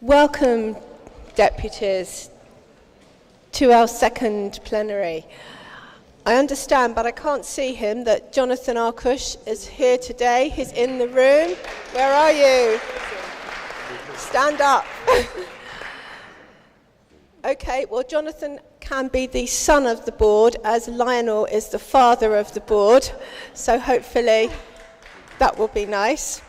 Welcome, deputies, to our second plenary. I understand, but I can't see him, that Jonathan Arkush is here today. He's in the room. Where are you? Stand up. Okay, well, Jonathan can be the son of the board, as Lionel is the father of the board. So hopefully that will be nice.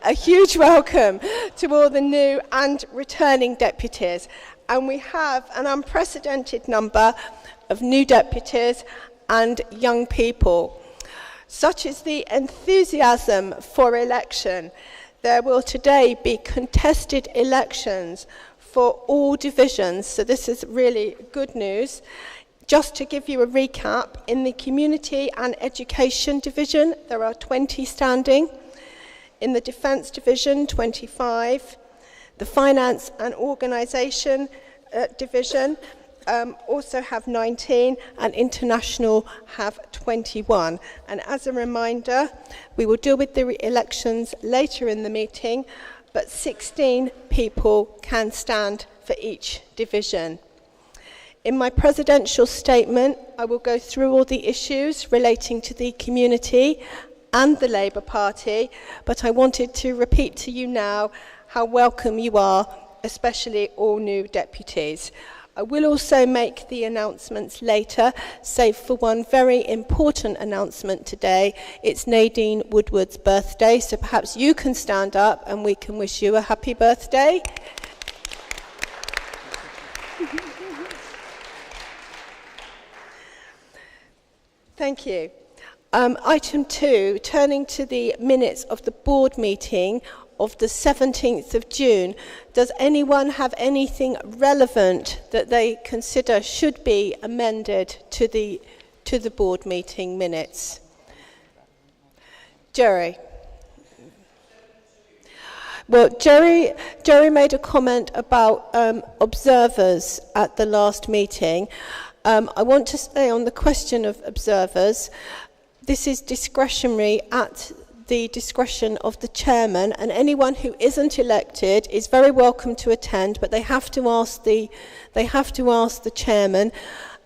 A huge welcome to all the new and returning deputies. And we have an unprecedented number of new deputies and young people. Such is the enthusiasm for election. There will today be contested elections for all divisions, so this is really good news. Just to give you a recap, in the Community and Education Division, there are 20 standing. In the Defence Division, 25. The Finance and Organisation Division also have 19, and International have 21. And as a reminder, we will deal with the elections later in the meeting, but 16 people can stand for each division. In my presidential statement, I will go through all the issues relating to the community and the Labour Party, but I wanted to repeat to you now how welcome you are, especially all new deputies. I will also make the announcements later, save for one very important announcement today. It's Nadine Woodward's birthday, so perhaps you can stand up and we can wish you a happy birthday. Thank you. Item 2, turning to the minutes of the board meeting of the 17th of June. Does anyone have anything relevant that they consider should be amended to the board meeting minutes? Jerry. Well, Jerry made a comment about observers at the last meeting. I want to say on the question of observers, this is discretionary at the discretion of the chairman, and anyone who isn't elected is very welcome to attend, but they have to ask the chairman,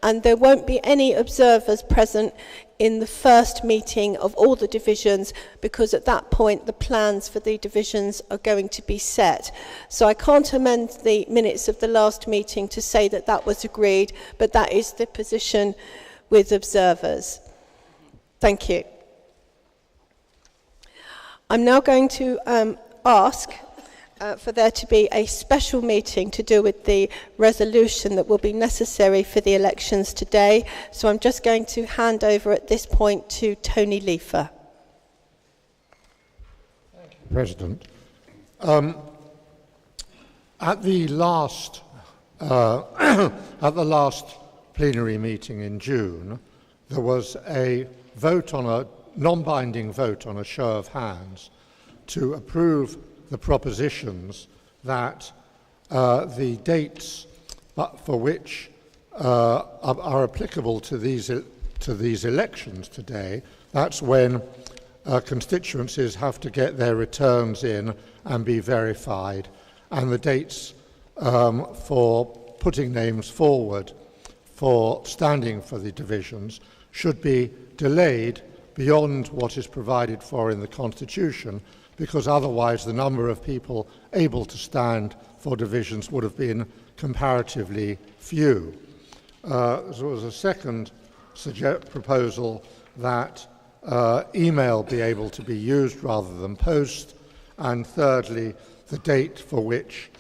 and there won't be any observers present in the first meeting of all the divisions, because at that point the plans for the divisions are going to be set. So I can't amend the minutes of the last meeting to say that that was agreed, but that is the position with observers. Thank you. I'm now going to ask for there to be a special meeting to deal with the resolution that will be necessary for the elections today. So I'm just going to hand over at this point to Tony Leifer. Thank you, President. At the last plenary meeting in June, there was a non-binding vote on a show of hands to approve the propositions that the dates for which are applicable to these elections today, that's when constituencies have to get their returns in and be verified, and the dates for putting names forward for standing for the divisions should be delayed beyond what is provided for in the Constitution, because otherwise the number of people able to stand for divisions would have been comparatively few. There was a second proposal that email be able to be used rather than post, and thirdly, the date for which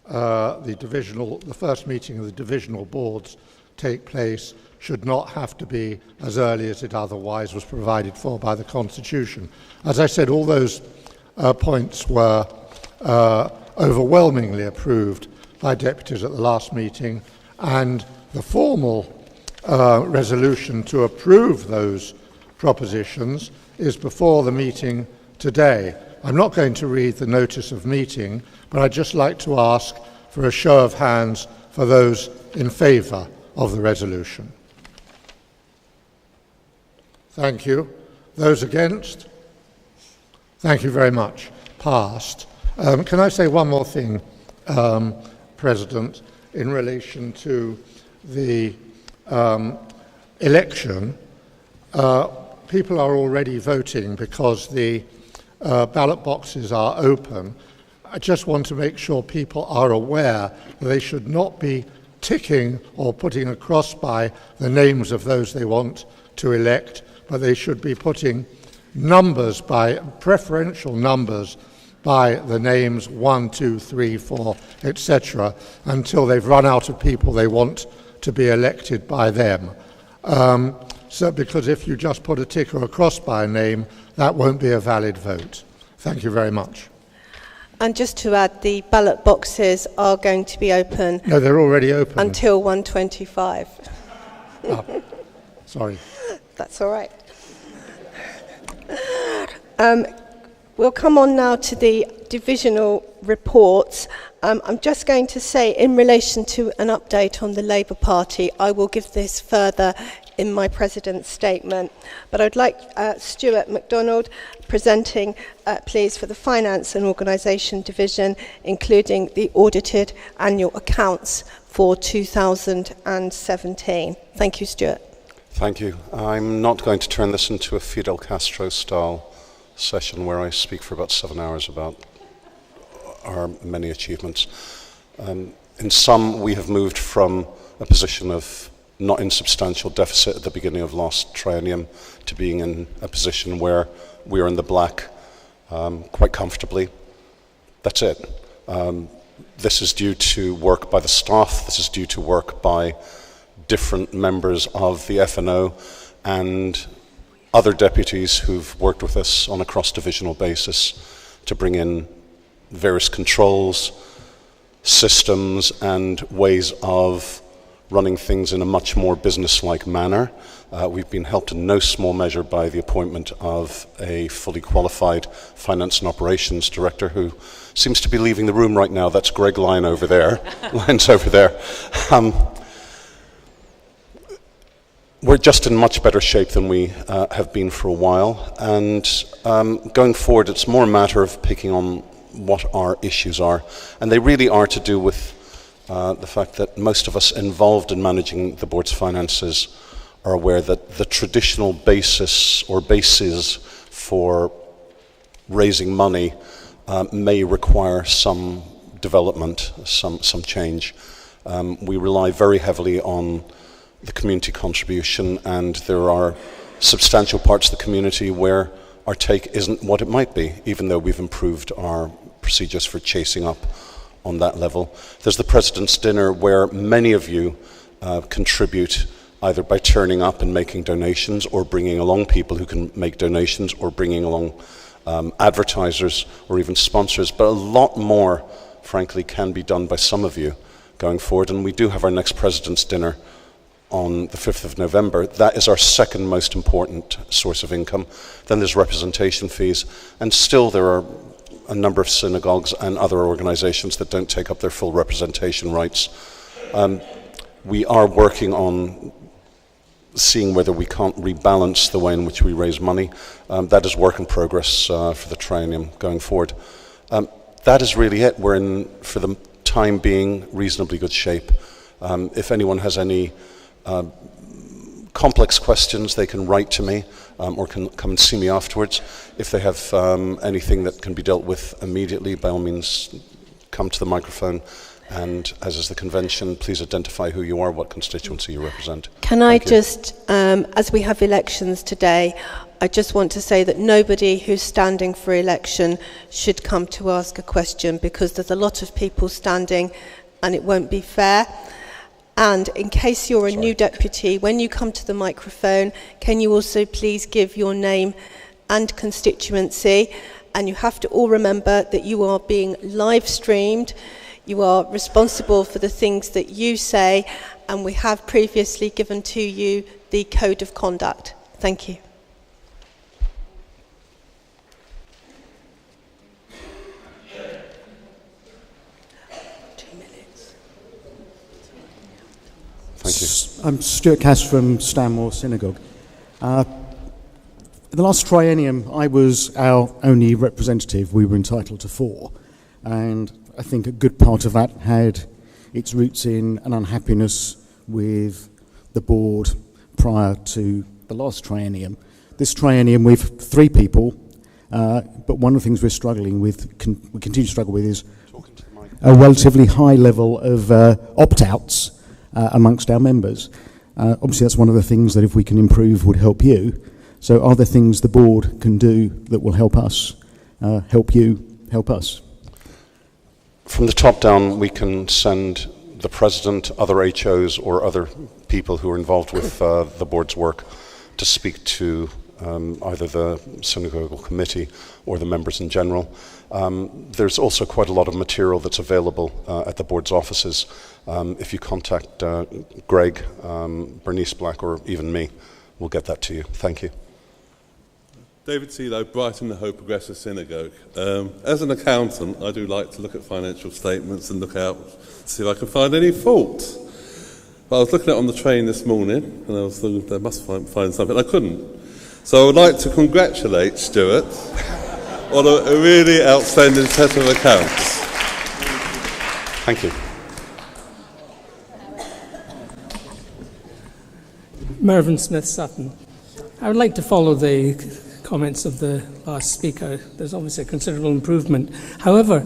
the first meeting of the divisional boards take place should not have to be as early as it otherwise was provided for by the Constitution. As I said, all those points were overwhelmingly approved by deputies at the last meeting, and the formal resolution to approve those propositions is before the meeting today. I'm not going to read the notice of meeting, but I'd just like to ask for a show of hands for those in favour of the resolution. Thank you. Those against? Thank you very much. Passed. Can I say one more thing, President, in relation to the election? People are already voting because the ballot boxes are open. I just want to make sure people are aware that they should not be ticking or putting a cross by the names of those they want to elect, but they should be putting numbers by, preferential numbers by the names 1, 2, 3, 4, etc., until they've run out of people they want to be elected by them. So because if you just put a tick or a cross by a name, that won't be a valid vote. Thank you very much. And just to add, the ballot boxes are going to be open. No, they're already open. Until 1:25. Sorry. That's all right. We'll come on now to the divisional reports. I'm just going to say, in relation to an update on the Labour Party, I will give this further in my President's statement. But I'd like Stuart MacDonald presenting, please, for the Finance and Organisation Division, including the audited annual accounts for 2017. Thank you, Stuart. Thank you. I'm not going to turn this into a Fidel Castro-style session where I speak for about 7 hours about our many achievements. In sum, we have moved from a position of not insubstantial deficit at the beginning of last triennium to being in a position where we are in the black quite comfortably. That's it. This is due to work by the staff. This is due to work by different members of the F&O and other deputies who've worked with us on a cross-divisional basis to bring in various controls, systems, and ways of running things in a much more business-like manner. We've been helped in no small measure by the appointment of a fully qualified finance and operations director who seems to be leaving the room right now. That's Greg Lyons over there. We're just in much better shape than we have been for a while, and going forward it's more a matter of picking on what our issues are, and they really are to do with the fact that most of us involved in managing the board's finances are aware that the traditional basis or bases for raising money may require some development, some change. We rely very heavily on the community contribution, and there are substantial parts of the community where our take isn't what it might be, even though we've improved our procedures for chasing up on that level. There's the President's Dinner, where many of you contribute either by turning up and making donations, or bringing along people who can make donations, or bringing along advertisers or even sponsors. But a lot more, frankly, can be done by some of you going forward, and we do have our next President's Dinner on the 5th of November. That is our second most important source of income. Then there's representation fees, and still there are a number of synagogues and other organizations that don't take up their full representation rights. We are working on seeing whether we can't rebalance the way in which we raise money. That is work in progress for the triennium going forward. That is really it. We're in, for the time being, reasonably good shape. If anyone has any complex questions, they can write to me or can come and see me afterwards. If they have anything that can be dealt with immediately, by all means come to the microphone, and as is the convention, please identify who you are, what constituency you represent. Can I just, as we have elections today, I just want to say that nobody who's standing for election should come to ask a question, because there's a lot of people standing and it won't be fair. And in case you're a new deputy, when you come to the microphone, can you also please give your name and constituency? And you have to all remember that you are being live streamed. You are responsible for the things that you say, and we have previously given to you the code of conduct. Thank you. Thank you. I'm Stuart Cass from Stanmore Synagogue. In the last triennium, I was our only representative. We were entitled to 4. And I think a good part of that had its roots in an unhappiness with the board prior to the last triennium. This triennium with 3 people, but one of the things we're struggling with, we continue to struggle with, is a relatively high level of opt-outs amongst our members. Obviously that's one of the things that if we can improve would help you. So are there things the board can do that will help us, help you, help us? From the top down, we can send the president, other HOs, or other people who are involved with the board's work to speak to either the synagogal committee or the members in general. There's also quite a lot of material that's available at the board's offices. If you contact Greg, Bernice Black, or even me, we'll get that to you. Thank you. David Seelow, Brighton the Hope Progressive Synagogue. As an accountant, I do like to look at financial statements and look out to see if I can find any fault. But I was looking at it on the train this morning, and I was thinking, I must find something. I couldn't. So I would like to congratulate Stuart on a really outstanding set of accounts. Thank you. Mervyn Smith-Sutton. I would like to follow the comments of the last speaker. There's obviously a considerable improvement. However,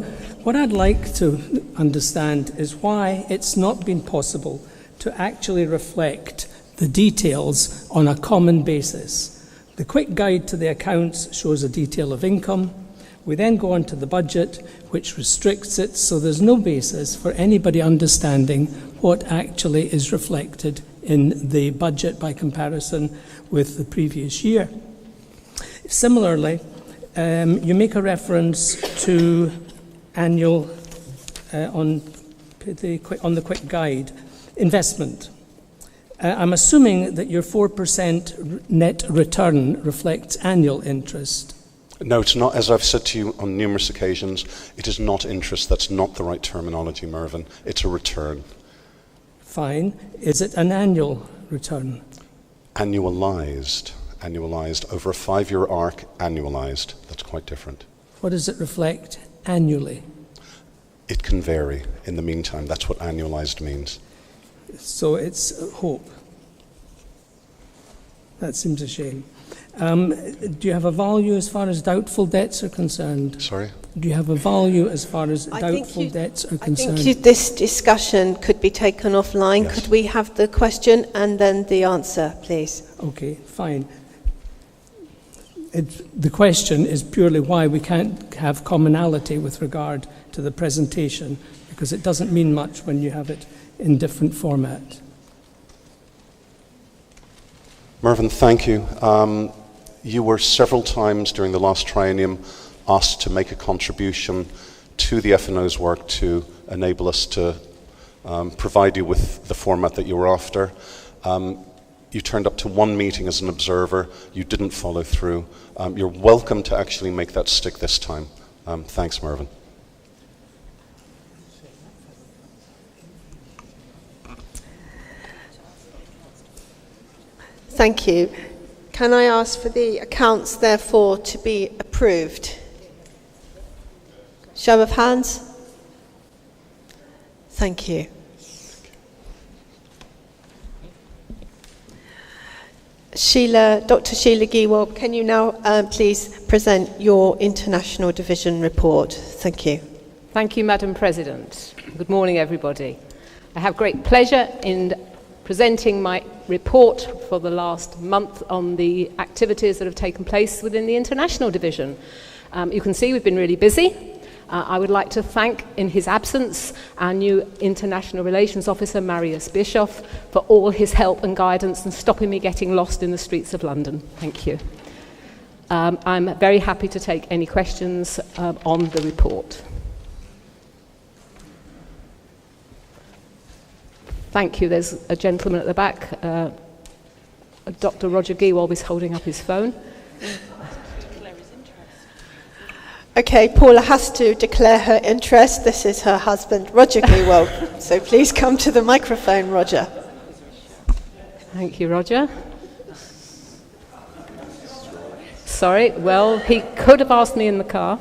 what I'd like to understand is why it's not been possible to actually reflect the details on a common basis. The quick guide to the accounts shows a detail of income. We then go on to the budget, which restricts it, so there's no basis for anybody understanding what actually is reflected in the budget by comparison with the previous year. Similarly, you make a reference to annual, on the quick guide, investment. I'm assuming that your 4% net return reflects annual interest. No, it's not. As I've said to you on numerous occasions, it is not interest. That's not the right terminology, Mervyn. It's a return. Fine. Is it an annual return? Annualized over a 5-year arc, annualized. That's quite different. What does it reflect annually? It can vary. In the meantime, that's what annualized means. So it's hope. That seems a shame. Do you have a value as far as doubtful debts are concerned? Sorry? Do you have a value as far as doubtful debts are concerned? I think this discussion could be taken offline. Yes. Could we have the question and then the answer, please? Okay, fine. The question is purely why we can't have commonality with regard to the presentation, because it doesn't mean much when you have it in different format. Mervyn, thank you. You were several times during the last triennium asked to make a contribution to the F&O's work to enable us to provide you with the format that you were after. You turned up to one meeting as an observer. You didn't follow through. You're welcome to actually make that stick this time. Thanks, Mervyn. Thank you. Can I ask for the accounts, therefore, to be approved? Show of hands. Thank you. Dr. Sheila Giewolb, can you now please present your International Division report? Thank you. Thank you, Madam President. Good morning, everybody. I have great pleasure in presenting my report for the last month on the activities that have taken place within the International Division. You can see we've been really busy. I would like to thank, in his absence, our new International Relations Officer, Marius Bischoff, for all his help and guidance and stopping me getting lost in the streets of London. Thank you. I'm very happy to take any questions on the report. Thank you. There's a gentleman at the back. Dr. Roger Giewolb is holding up his phone. Okay, Paula has to declare her interest. This is her husband, Roger Giewolb. So please come to the microphone, Roger. Thank you, Roger. Sorry, well, he could have asked me in the car.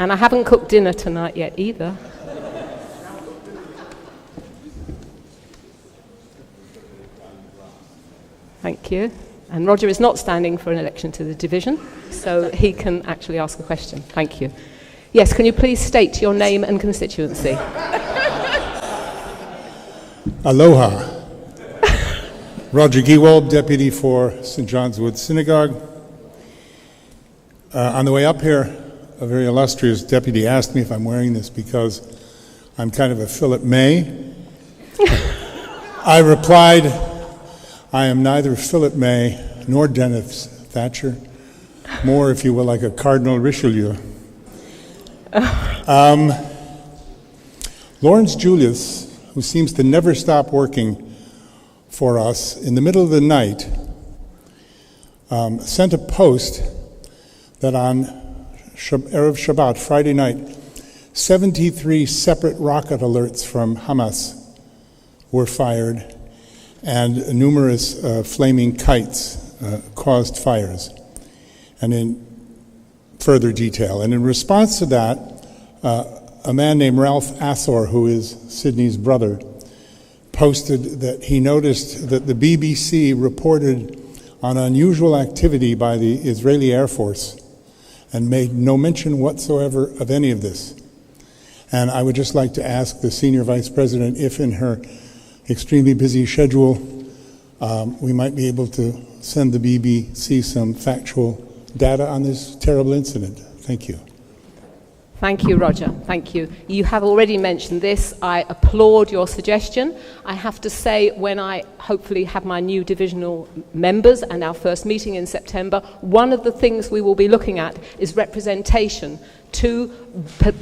And I haven't cooked dinner tonight yet either. Thank you. And Roger is not standing for an election to the division, so he can actually ask a question. Thank you. Yes, can you please state your name and constituency? Aloha. Roger Giewald, Deputy for St. John's Wood Synagogue. On the way up here, a very illustrious deputy asked me if I'm wearing this because I'm kind of a Philip May. I replied, I am neither Philip May nor Dennis Thatcher, more, if you will, like a Cardinal Richelieu. Lawrence Julius, who seems to never stop working for us, in the middle of the night, sent a post that on Erev Shabbat, Friday night, 73 separate rocket alerts from Hamas were fired, and numerous flaming kites caused fires. And in further detail. And in response to that, a man named Ralph Athor, who is Sydney's brother, posted that he noticed that the BBC reported on unusual activity by the Israeli Air Force and made no mention whatsoever of any of this. And I would just like to ask the Senior Vice President if in her extremely busy schedule we might be able to send the BBC some factual data on this terrible incident. Thank you. Thank you, Roger. Thank you. You have already mentioned this. I applaud your suggestion. I have to say, when I hopefully have my new divisional members and our first meeting in September, one of the things we will be looking at is representation to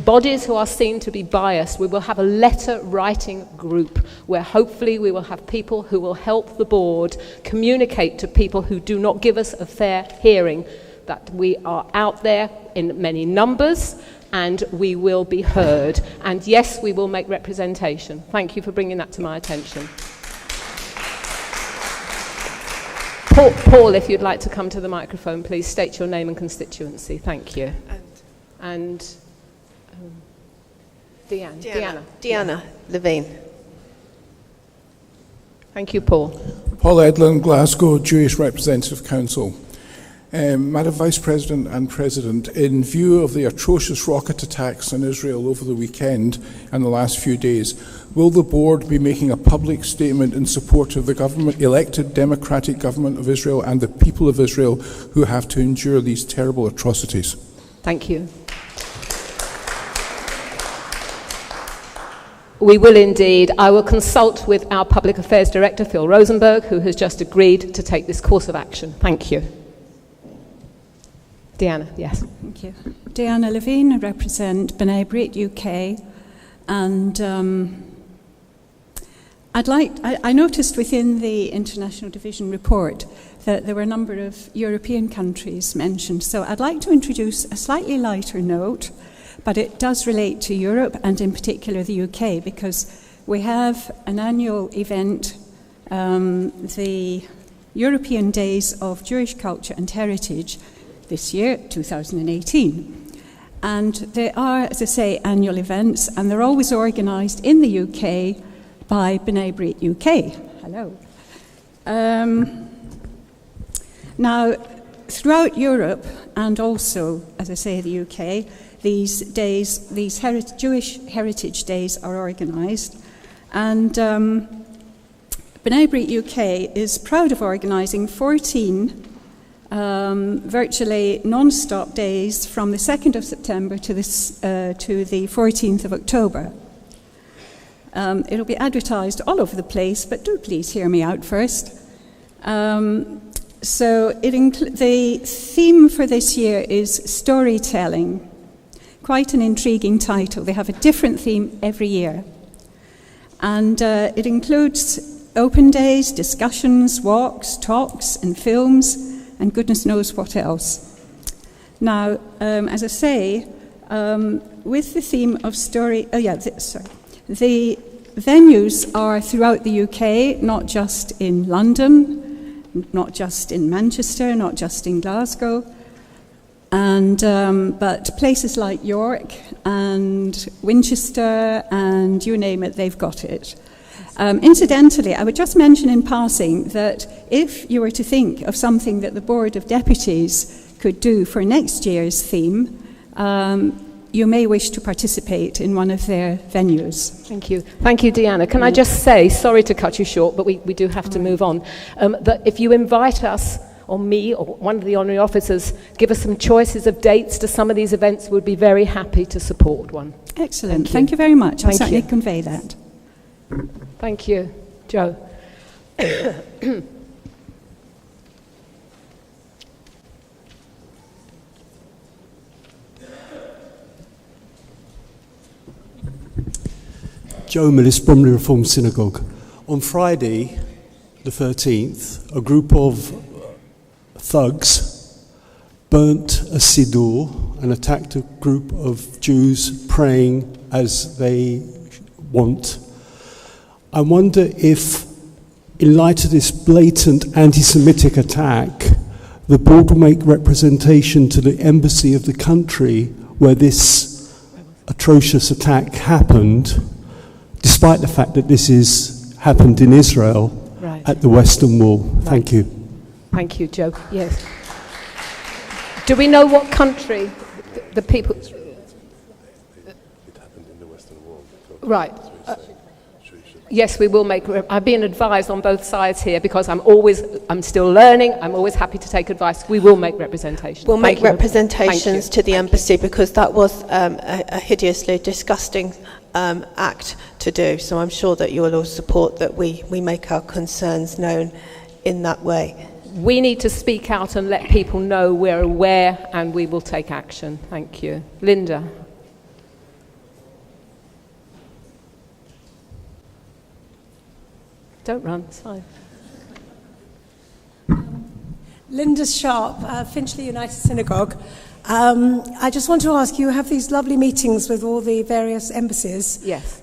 bodies who are seen to be biased. We will have a letter writing group where hopefully we will have people who will help the board communicate to people who do not give us a fair hearing that we are out there in many numbers and we will be heard. And yes, we will make representation. Thank you for bringing that to my attention. Paul, if you'd like to come to the microphone, please state your name and constituency. Thank you. And Deanna Levine. Thank you, Paul. Paul Edlin, Glasgow Jewish Representative Council. Madam Vice President and President, in view of the atrocious rocket attacks on Israel over the weekend and the last few days, will the board be making a public statement in support of the government, elected democratic government of Israel and the people of Israel who have to endure these terrible atrocities? Thank you. We will indeed. I will consult with our Public Affairs Director, Phil Rosenberg, who has just agreed to take this course of action. Thank you. Deanna, yes. Thank you. Deanna Levine, I represent B'nai B'rith UK, and I noticed within the International Division report that there were a number of European countries mentioned, so I'd like to introduce a slightly lighter note, but it does relate to Europe and in particular the UK, because we have an annual event, the European Days of Jewish Culture and Heritage, this year, 2018. And they are, as I say, annual events, and they're always organised in the UK by B'nai B'rith UK. Hello. Now, throughout Europe, and also, as I say, the UK, these days, these Jewish Heritage Days are organised, and B'nai B'rith UK is proud of organising 14 virtually non-stop days from the 2nd of September to the 14th of October. It'll be advertised all over the place, but do please hear me out first. So the theme for this year is storytelling. Quite an intriguing title. They have a different theme every year. And it includes open days, discussions, walks, talks, and films, and goodness knows what else. Now, as I say, with the theme of story, the venues are throughout the UK, not just in London, not just in Manchester, not just in Glasgow, And, but places like York and Winchester and you name it, they've got it. Incidentally, I would just mention in passing that if you were to think of something that the Board of Deputies could do for next year's theme, you may wish to participate in one of their venues. Thank you. Thank you, Deanna. Can I just say, sorry to cut you short, but we do have to move on, that if you invite us, or me, or one of the honorary officers, give us some choices of dates to some of these events, we'd be very happy to support one. Excellent. Thank you very much. I'll Thank certainly you. convey that. Thank you. Joe. Joe Millis, Bromley Reformed Synagogue. On Friday, the 13th, a group of thugs burnt a siddur and attacked a group of Jews praying as they want. I wonder if, in light of this blatant anti-Semitic attack, the board will make representation to the embassy of the country where this atrocious attack happened, despite the fact that this is happened in Israel at the Western Wall. Thank you. Thank you, Joe. Yes. Do we know what country the people... It happened in the Western Wall. Right. Yes, we will make... I've been advised on both sides here because I'm still learning. I'm always happy to take advice. We will make representation. We'll make representations to the embassy because that was a hideously disgusting act to do. So I'm sure that you will all support that we make our concerns known in that way. We need to speak out and let people know we're aware and we will take action. Thank you. Linda. Don't run, it's fine. Linda Sharp, Finchley United Synagogue. I just want to ask, you have these lovely meetings with all the various embassies. Yes.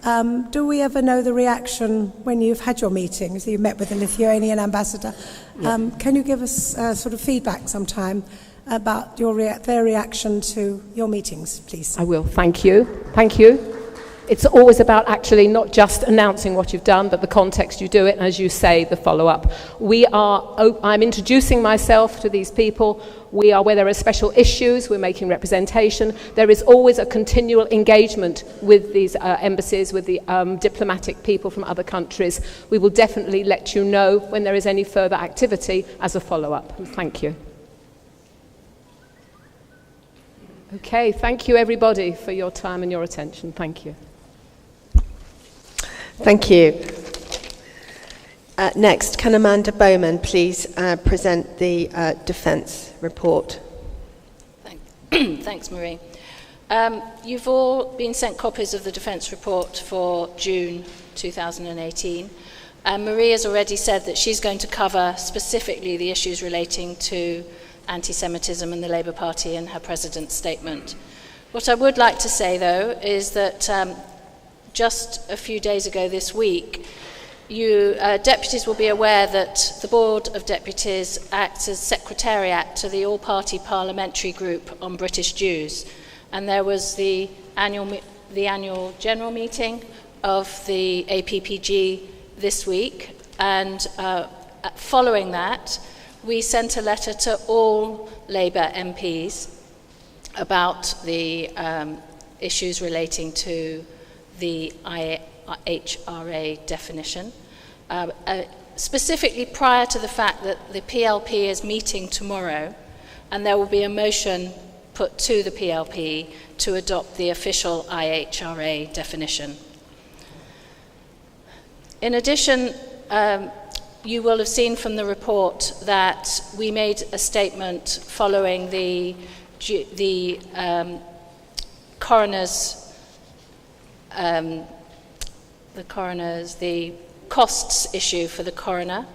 Do we ever know the reaction when you've had your meetings? You've met with the Lithuanian ambassador. Can you give us sort of feedback sometime about their reaction to your meetings, please? I will. Thank you. Thank you. It's always about actually not just announcing what you've done, but the context you do it, and as you say, the follow-up. I'm introducing myself to these people. We are, where there are special issues, we're making representation. There is always a continual engagement with these embassies, with the diplomatic people from other countries. We will definitely let you know when there is any further activity as a follow-up. Thank you. Okay, thank you everybody for your time and your attention. Thank you. Thank you. Next, can Amanda Bowman please present the Defence report? Thanks, Marie. You've all been sent copies of the Defence report for June 2018. Marie has already said that she's going to cover specifically the issues relating to anti-Semitism and the Labour Party in her President's statement. What I would like to say, though, is that just a few days ago this week, you deputies will be aware that the Board of Deputies acts as secretariat to the all-party parliamentary group on British Jews, and there was the annual general meeting of the APPG this week, and following that, we sent a letter to all Labour MPs about the issues relating to the IHRA definition, specifically prior to the fact that the PLP is meeting tomorrow, and there will be a motion put to the PLP to adopt the official IHRA definition. In addition, you will have seen from the report that we made a statement following the costs issue for the coroner,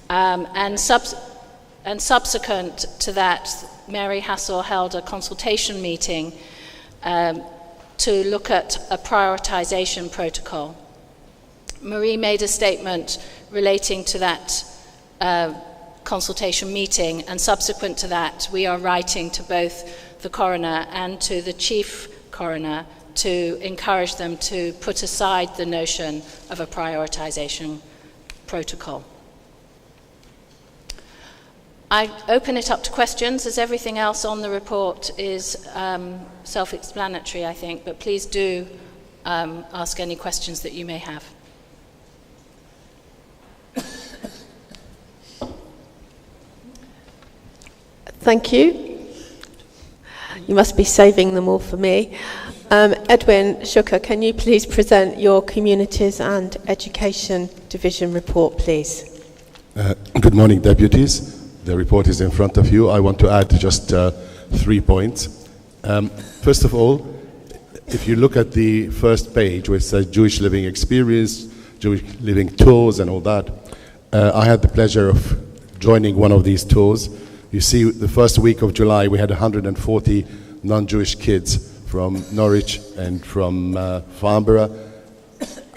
and subsequent to that, Mary Hassel held a consultation meeting to look at a prioritisation protocol. Marie made a statement relating to that consultation meeting, and subsequent to that, we are writing to both the coroner and to the chief coroner to encourage them to put aside the notion of a prioritisation protocol. I open it up to questions, as everything else on the report is self-explanatory, I think, but please do ask any questions that you may have. Thank you. You must be saving them all for me. Edwin Shuker, can you please present your Communities and Education Division report, please? Good morning, Deputies. The report is in front of you. I want to add just 3 points. First of all, if you look at the first page where it says Jewish Living Experience, Jewish Living Tours and all that, I had the pleasure of joining one of these tours. You see, the first week of July, we had 140 non-Jewish kids from Norwich and from Farnborough.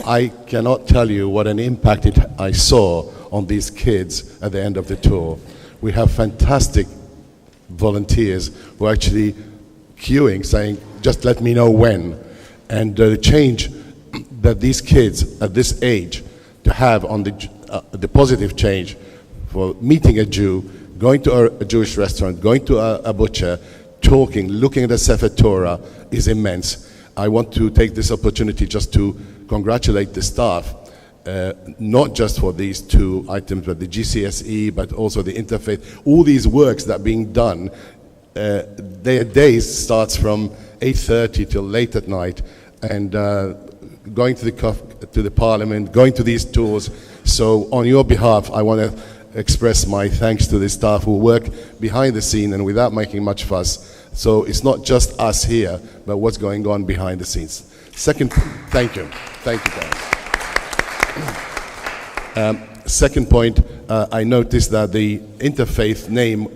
I cannot tell you what an impact I saw on these kids at the end of the tour. We have fantastic volunteers who are actually queuing, saying, just let me know when. And the change that these kids at this age to have on the positive change for meeting a Jew, going to a Jewish restaurant, going to a butcher, talking, looking at the Sefer Torah is immense. I want to take this opportunity just to congratulate the staff, not just for these 2 items, but the GCSE, but also the interfaith. All these works that are being done, their days starts from 8:30 till late at night, and going to the Parliament, going to these tours. So on your behalf, I want to express my thanks to the staff who work behind the scene and without making much fuss. So it's not just us here, but what's going on behind the scenes. Second, thank you. Thank you, guys. Second point, I noticed that the interfaith name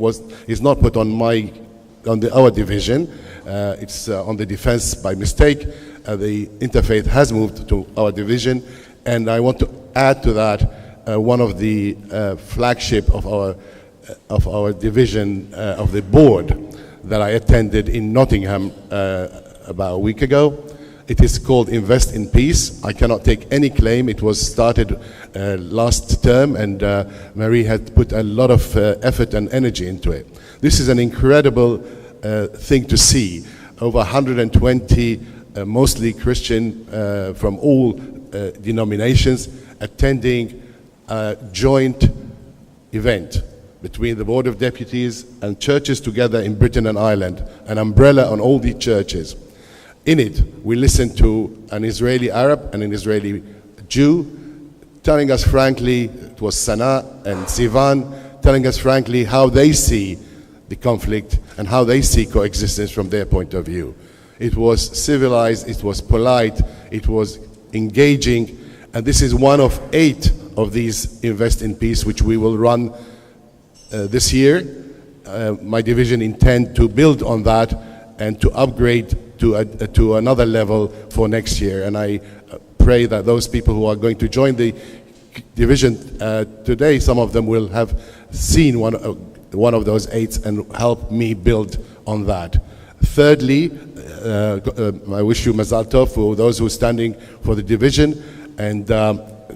is not put on our division. It's on the defense by mistake. The interfaith has moved to our division, and I want to add to that one of the flagship of our division of the board that I attended in Nottingham about a week ago. It is called Invest in Peace. I cannot take any claim. It was started last term, and Marie had put a lot of effort and energy into it. This is an incredible thing to see. Over 120 mostly Christian from all denominations attending a joint event between the Board of Deputies and churches together in Britain and Ireland, an umbrella on all the churches. In it, we listened to an Israeli Arab and an Israeli Jew telling us frankly, it was Sana and Sivan, telling us frankly how they see the conflict and how they see coexistence from their point of view. It was civilized, it was polite, it was engaging, and this is one of 8 of these Invest in Peace which we will run this year. My division intends to build on that and to upgrade to another level for next year, and I pray that those people who are going to join the division today, some of them will have seen one of those 8 and help me build on that. Thirdly, I wish you Mazal Tov for those who are standing for the division, and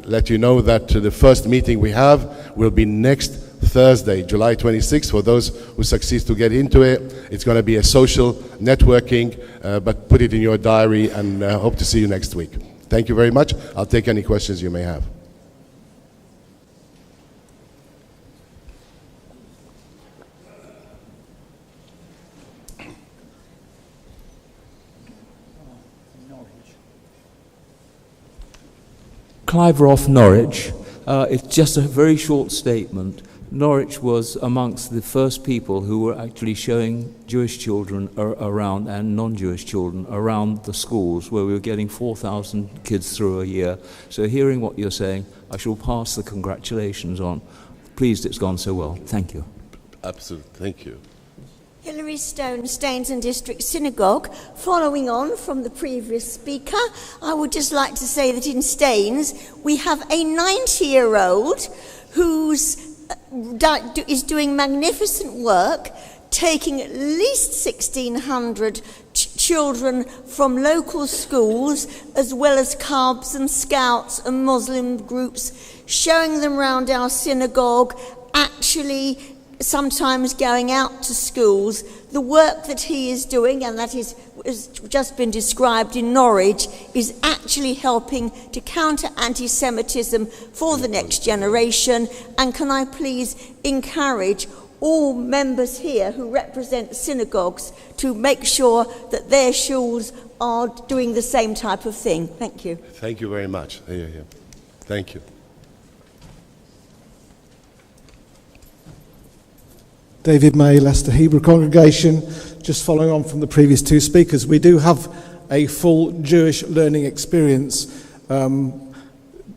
let you know that the first meeting we have will be next Thursday, July 26th, for those who succeed to get into it. It's going to be a social networking, but put it in your diary, and hope to see you next week. Thank you very much. I'll take any questions you may have. Clive Roth, Norwich. It's just a very short statement. Norwich was amongst the first people who were actually showing Jewish children around and non-Jewish children around the schools, where we were getting 4,000 kids through a year. So hearing what you're saying, I shall pass the congratulations on. Pleased it's gone so well. Thank you. Absolutely. Thank you. Hilary Stone, Staines and District Synagogue. Following on from the previous speaker, I would just like to say that in Staines we have a 90-year-old who is doing magnificent work taking at least 1,600 children from local schools, as well as Cubs and Scouts and Muslim groups, showing them around our synagogue, actually sometimes going out to schools. The work that he is doing, and that has just been described in Norwich, is actually helping to counter anti-Semitism for the next generation. And can I please encourage all members here who represent synagogues to make sure that their schools are doing the same type of thing. Thank you. Thank you very much. Thank you. David May, Leicester Hebrew Congregation. Just following on from the previous two speakers, we do have a full Jewish learning experience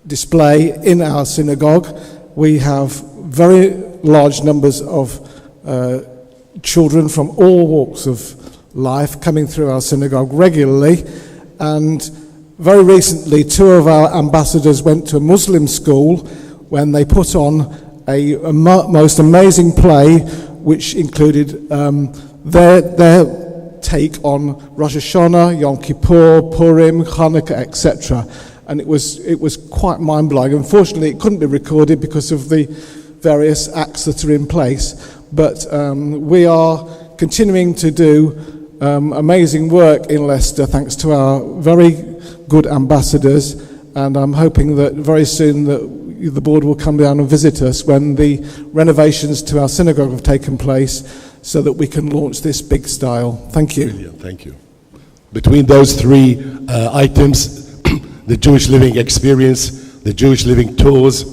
display in our synagogue. We have very large numbers of children from all walks of life coming through our synagogue regularly, and very recently 2 of our ambassadors went to a Muslim school when they put on a most amazing play which included their take on Rosh Hashanah, Yom Kippur, Purim, Hanukkah, etc. And it was quite mind-blowing. Unfortunately, it couldn't be recorded because of the various acts that are in place. But we are continuing to do amazing work in Leicester thanks to our very good ambassadors. And I'm hoping that very soon that the board will come down and visit us when the renovations to our synagogue have taken place so that we can launch this big style. Thank you. Brilliant, thank you. Between those 3 items, the Jewish Living Experience, the Jewish Living Tours,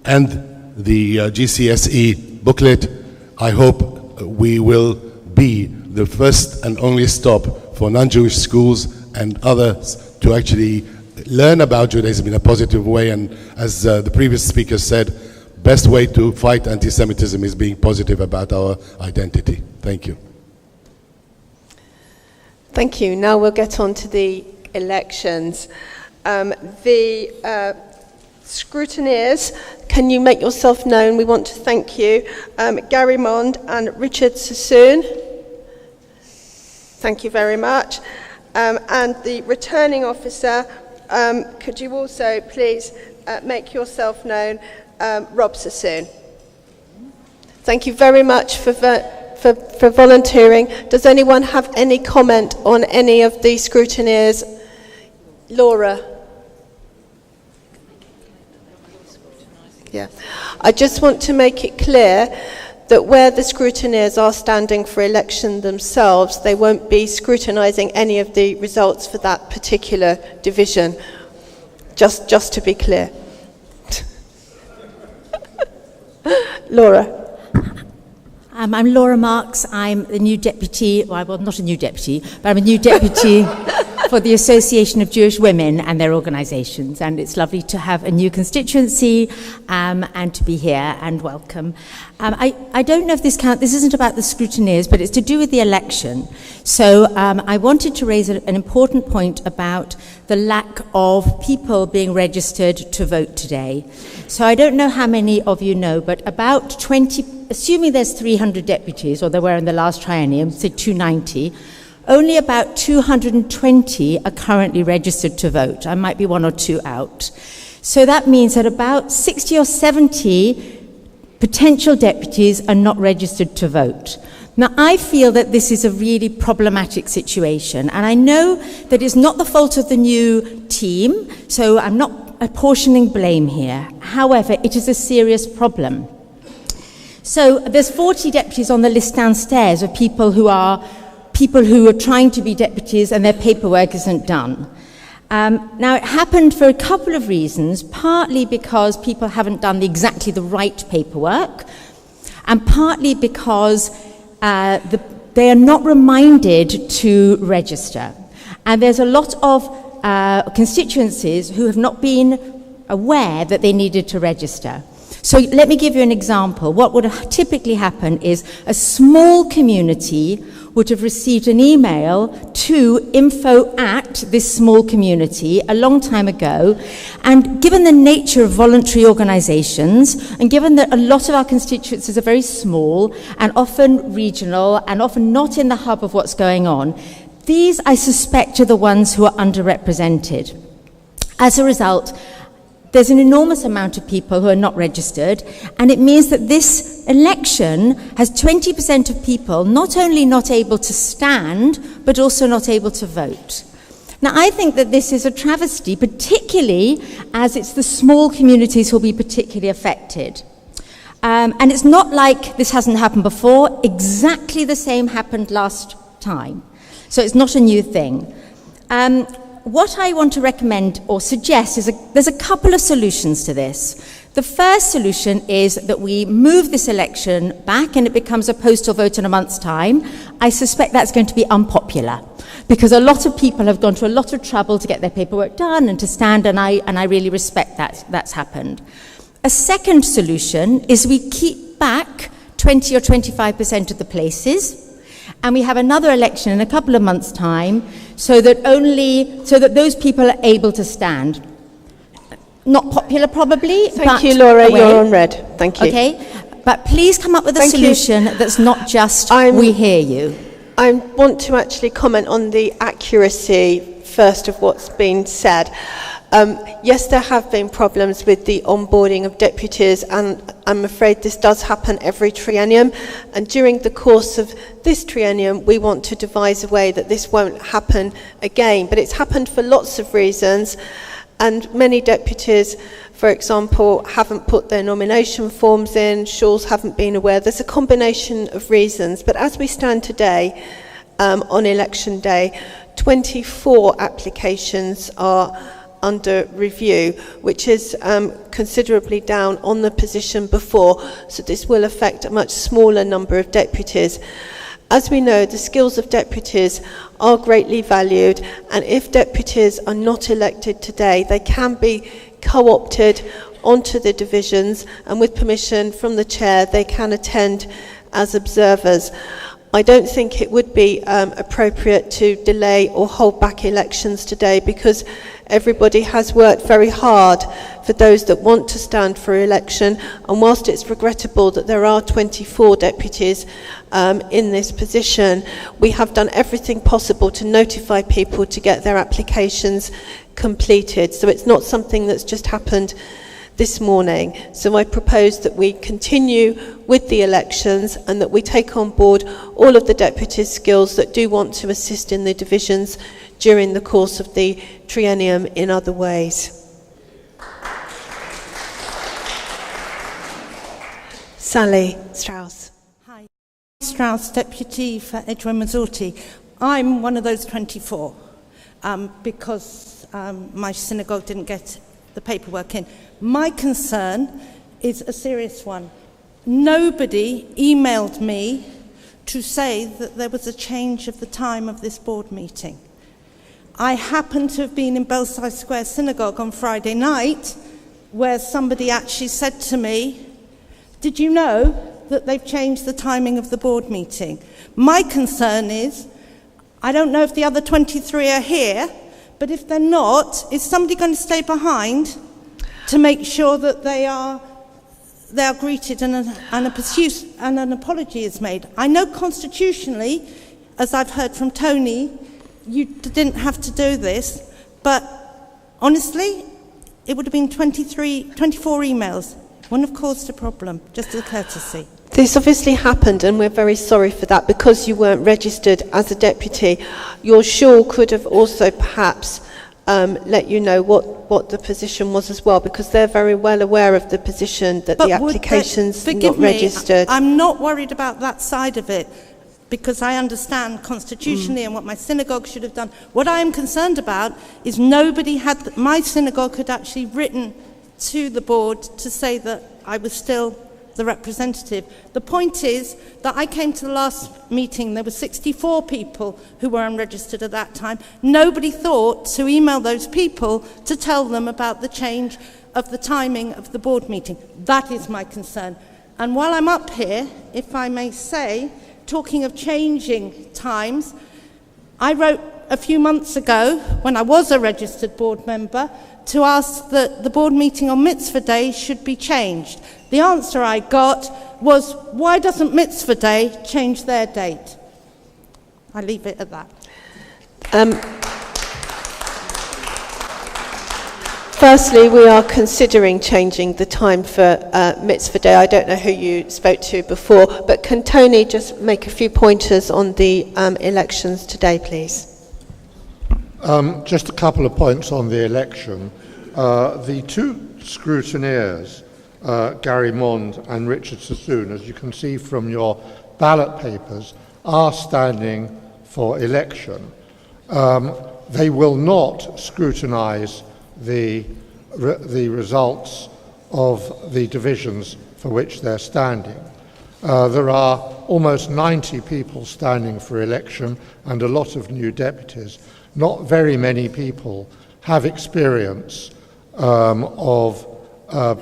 and the GCSE booklet, I hope we will be the first and only stop for non-Jewish schools and others to actually learn about Judaism in a positive way. And as the previous speaker said, best way to fight anti-Semitism is being positive about our identity. Thank you. Thank you. Now we'll get on to the elections. The scrutineers, can you make yourself known? We want to thank you. Gary Mond and Richard Sassoon. Thank you very much. And the returning officer, could you also please make yourself known, Rob Sassoon. Thank you very much for volunteering. Does anyone have any comment on any of the scrutineers? Laura? Yeah. I just want to make it clear that where the scrutineers are standing for election themselves, they won't be scrutinising any of the results for that particular division. Just to be clear. Laura. I'm Laura Marks. I'm the new deputy, well, not a new deputy, but I'm a new deputy for the Association of Jewish Women and their organisations. And it's lovely to have a new constituency and to be here, and welcome. I don't know if this counts. This isn't about the scrutineers, but it's to do with the election. So I wanted to raise an important point about the lack of people being registered to vote today. So I don't know how many of you know, but about 20, assuming there's 300 deputies, or there were in the last triennium, say 290, only about 220 are currently registered to vote. I might be 1 or 2 out. So that means that about 60 or 70 potential deputies are not registered to vote. Now, I feel that this is a really problematic situation, and I know that it's not the fault of the new team, so I'm not apportioning blame here. However, it is a serious problem. So there's 40 deputies on the list downstairs of people who are trying to be deputies and their paperwork isn't done. Now, it happened for a couple of reasons, partly because people haven't done exactly the right paperwork, and partly because they are not reminded to register. And there's a lot of constituencies who have not been aware that they needed to register. So let me give you an example. What would typically happen is a small community would have received an email to info@this small community a long time ago. And given the nature of voluntary organisations, and given that a lot of our constituencies are very small and often regional and often not in the hub of what's going on, these, I suspect, are the ones who are underrepresented. As a result, there's an enormous amount of people who are not registered, and it means that this election has 20% of people not only not able to stand, but also not able to vote. Now, I think that this is a travesty, particularly as it's the small communities who will be particularly affected. And it's not like this hasn't happened before. Exactly the same happened last time. So it's not a new thing. What I want to recommend or suggest is there's a couple of solutions to this. The first solution is that we move this election back and it becomes a postal vote in a month's time. I suspect that's going to be unpopular because a lot of people have gone to a lot of trouble to get their paperwork done and to stand, and I really respect that that's happened. A second solution is we keep back 20 or 25% of the places, and we have another election in a couple of months' time so that those people are able to stand. Not popular, probably. Thank you, Laura. You're on red. Thank you. Okay, but please come up with a solution that's not just we hear you. I want to actually comment on the accuracy first of what's been said. Yes, there have been problems with the onboarding of deputies, and I'm afraid this does happen every triennium. And during the course of this triennium, we want to devise a way that this won't happen again. But it's happened for lots of reasons, and many deputies, for example, haven't put their nomination forms in, Shawls haven't been aware. There's a combination of reasons. But as we stand today, on election day, 24 applications are under review, which is considerably down on the position before, so this will affect a much smaller number of deputies. As we know, the skills of deputies are greatly valued, and if deputies are not elected today, they can be co-opted onto the divisions, and with permission from the chair, they can attend as observers. I don't think it would be appropriate to delay or hold back elections today, because everybody has worked very hard for those that want to stand for election, and whilst it's regrettable that there are 24 deputies in this position, we have done everything possible to notify people to get their applications completed. So it's not something that's just happened this morning. So I propose that we continue with the elections and that we take on board all of the deputies' skills that do want to assist in the divisions during the course of the triennium in other ways. Sally Strauss. Hi. Strauss, Deputy for Edgware Masorti. I'm one of those 24 because my synagogue didn't get the paperwork in. My concern is a serious one. Nobody emailed me to say that there was a change of the time of this board meeting. I happen to have been in Belsize Square Synagogue on Friday night, where somebody actually said to me, "Did you know that they've changed the timing of the board meeting?" My concern is, I don't know if the other 23 are here, but if they're not, is somebody going to stay behind to make sure that they are greeted and an apology is made? I know constitutionally, as I've heard from Tony, you didn't have to do this, but honestly, it would have been 24 emails. It wouldn't have caused a problem, just as a courtesy. This obviously happened, and we're very sorry for that, because you weren't registered as a deputy. Your shawl could have also perhaps let you know what the position was as well, because they're very well aware of the position that the application's not registered. I'm not worried about that side of it, because I understand constitutionally and what my synagogue should have done. What I am concerned about is my synagogue had actually written to the board to say that I was still the representative. The point is that I came to the last meeting, there were 64 people who were unregistered at that time. Nobody thought to email those people to tell them about the change of the timing of the board meeting. That is my concern. And while I'm up here, if I may say, talking of changing times, I wrote a few months ago, when I was a registered board member, to ask that the board meeting on Mitzvah Day should be changed. The answer I got was, why doesn't Mitzvah Day change their date? I leave it at that. Firstly, we are considering changing the time for Mitzvah Day. I don't know who you spoke to before, but can Tony just make a few pointers on the elections today, please? Just a couple of points on the election. The two scrutineers, Gary Mond and Richard Sassoon, as you can see from your ballot papers, are standing for election. They will not scrutinise the results of the divisions for which they're standing. There are almost 90 people standing for election and a lot of new deputies. Not very many people have experience of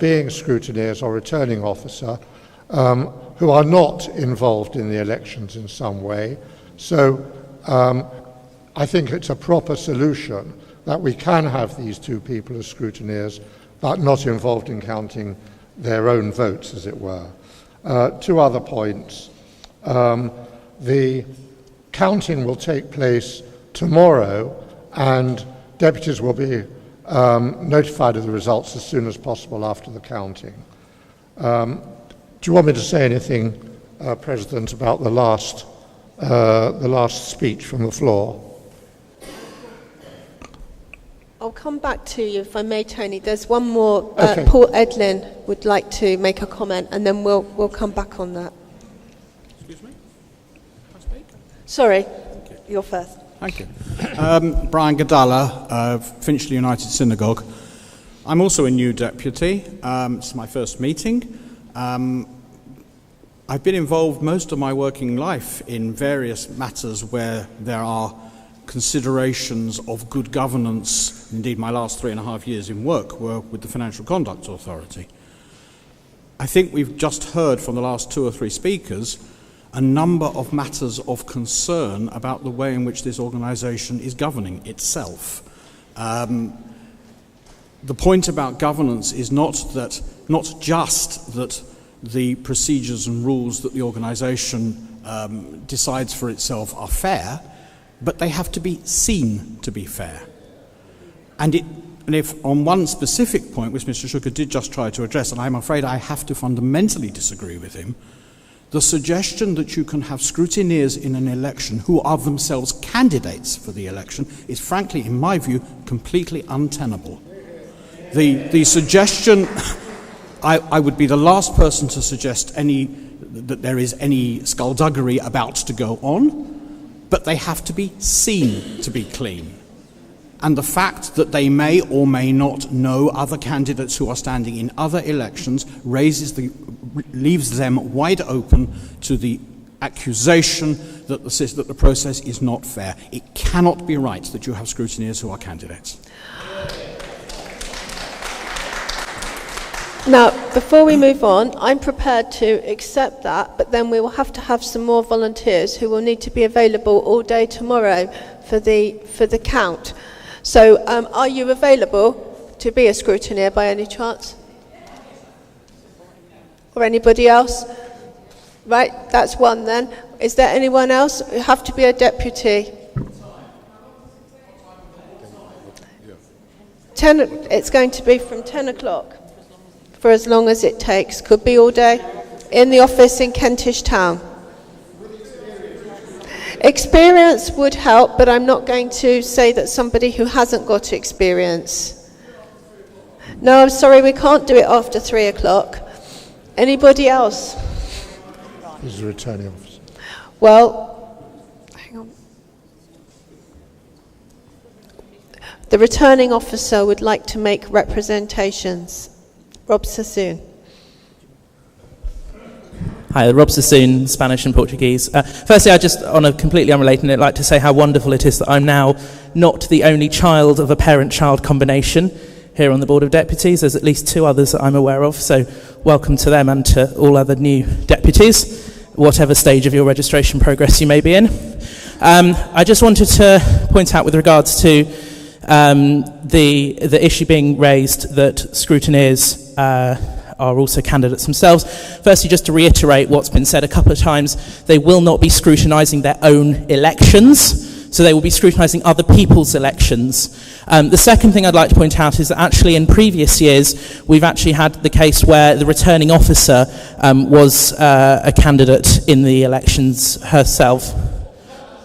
being scrutineers or returning officer who are not involved in the elections in some way. So I think it's a proper solution that we can have these two people as scrutineers, but not involved in counting their own votes, as it were. Two other points. The counting will take place tomorrow, and deputies will be notified of the results as soon as possible after the counting. Do you want me to say anything, President, about the last speech from the floor? I'll come back to you if I may, Tony. There's one more. Okay. Paul Edlin would like to make a comment, and then we'll come back on that. Excuse me? Can I speak? Sorry, you're first. Thank you. Brian Gadalla, Finchley United Synagogue. I'm also a new deputy. It's my first meeting. I've been involved most of my working life in various matters where there are considerations of good governance. Indeed, my last 3.5 years in work were with the Financial Conduct Authority. I think we've just heard from the last 2 or 3 speakers a number of matters of concern about the way in which this organisation is governing itself. The point about governance is not just that the procedures and rules that the organisation decides for itself are fair, but they have to be seen to be fair. And if on one specific point, which Mr. Shuker did just try to address, and I'm afraid I have to fundamentally disagree with him, the suggestion that you can have scrutineers in an election who are themselves candidates for the election is, frankly, in my view, completely untenable. The suggestion, I would be the last person to suggest that there is any skullduggery about to go on, but they have to be seen to be clean. And the fact that they may or may not know other candidates who are standing in other elections leaves them wide open to the accusation that the process is not fair. It cannot be right that you have scrutineers who are candidates. Now, before we move on, I'm prepared to accept that, but then we will have to have some more volunteers who will need to be available all day tomorrow for the count. So, are you available to be a scrutineer by any chance? Or anybody else? Right, that's one then. Is there anyone else? You have to be a deputy. 10. It's going to be from 10 o'clock. For as long as it takes. Could be all day. In the office in Kentish Town. Experience would help, but I'm not going to say that somebody who hasn't got experience. No, I'm sorry, we can't do it after 3 o'clock. Anybody else? He's a returning officer. Well, hang on. The returning officer would like to make representations. Rob Sassoon. Hi, Rob Sassoon, Spanish and Portuguese. Firstly, I just, on a completely unrelated note, like to say how wonderful it is that I'm now not the only child of a parent-child combination here on the Board of Deputies. There's at least 2 others that I'm aware of, so welcome to them and to all other new deputies. whatever stage of your registration progress you may be in. I just wanted to point out with regards to the issue being raised that scrutineers are also candidates themselves. Firstly, just to reiterate what's been said a couple of times, they will not be scrutinising their own elections, so they will be scrutinising other people's elections. The second thing I'd like to point out is that actually in previous years, we've actually had the case where the returning officer was a candidate in the elections herself.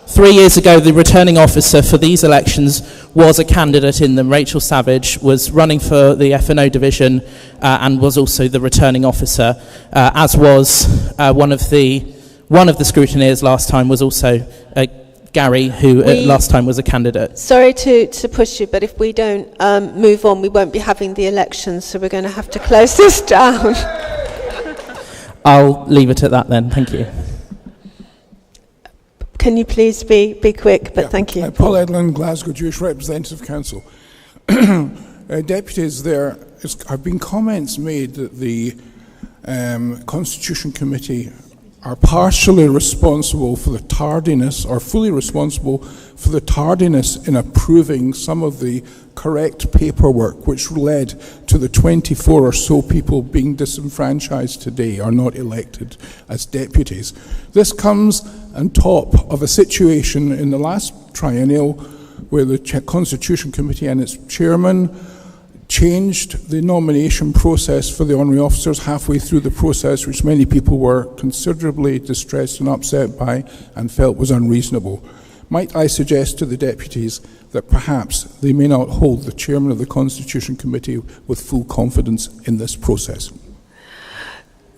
3 years ago, the returning officer for these elections was a candidate in them. Rachel Savage was running for the F&O division and was also the returning officer, as was one of the scrutineers last time was also Gary, who last time was a candidate. Sorry to push you, but if we don't move on, we won't be having the elections, so we're going to have to close this down. I'll leave it at that then. Thank you. Can you please be quick, but thank you. Paul Edlin, Glasgow Jewish Representative Council. Deputies, there have been comments made that the Constitution Committee are partially responsible for the tardiness, or fully responsible for the tardiness in approving some of the correct paperwork which led to the 24 or so people being disenfranchised today or not elected as deputies. This comes on top of a situation in the last triennial where the Constitution Committee and its chairman changed the nomination process for the honorary officers halfway through the process, which many people were considerably distressed and upset by and felt was unreasonable. Might I suggest to the deputies that perhaps they may not hold the chairman of the Constitution Committee with full confidence in this process?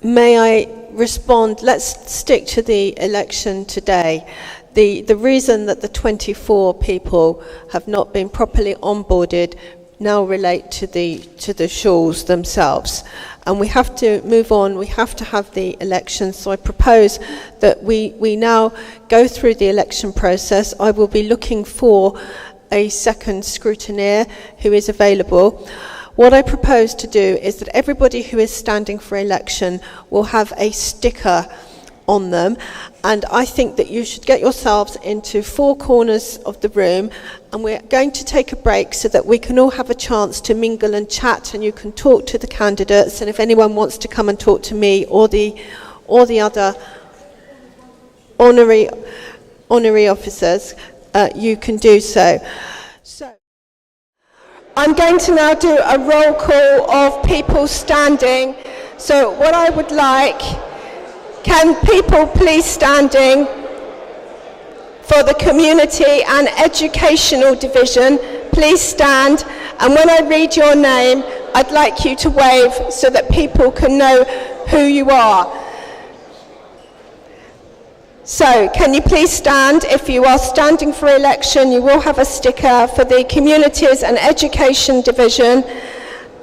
May I respond? Let's stick to the election today. The reason that the 24 people have not been properly onboarded now relate to the Shawls themselves, and we have to move on. We have to have the election, so I propose that we now go through the election process. I will be looking for a second scrutineer who is available. What I propose to do is that everybody who is standing for election will have a sticker on them, and I think that you should get yourselves into 4 corners of the room, and we're going to take a break so that we can all have a chance to mingle and chat, and you can talk to the candidates, and if anyone wants to come and talk to me or the other honorary officers, you can do so. So I'm going to now do a roll call of people standing. So what I would like, can people please standing for the Community and Educational Division, please stand, and when I read your name, I'd like you to wave so that people can know who you are. So, can you please stand? If you are standing for election, you will have a sticker for the Communities and Education Division,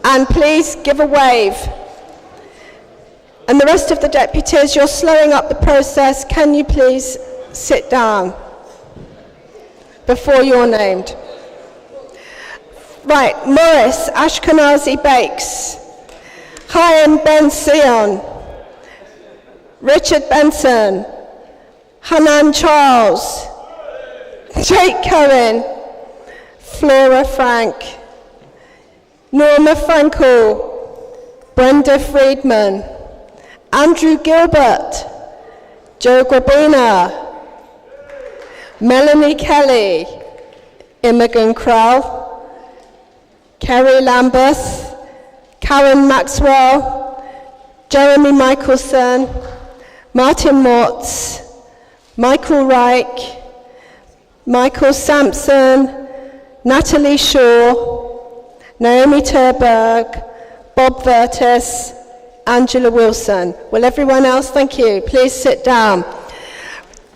and please give a wave. And the rest of the deputies, you're slowing up the process. Can you please sit down before you're named? Right, Morris Ashkenazi Bakes, Chaim Ben Sion, Richard Benson, Hanan Charles, Jake Cohen, Flora Frank, Norma Frankel, Brenda Friedman, Andrew Gilbert, Joe Grabina, Melanie Kelly, Imogen Crowell, Kerry Lambeth, Karen Maxwell, Jeremy Michelson, Martin Mortz, Michael Reich, Michael Sampson, Natalie Shaw, Naomi Terberg, Bob Vertis, Angela Wilson. Will everyone else, thank you, please sit down.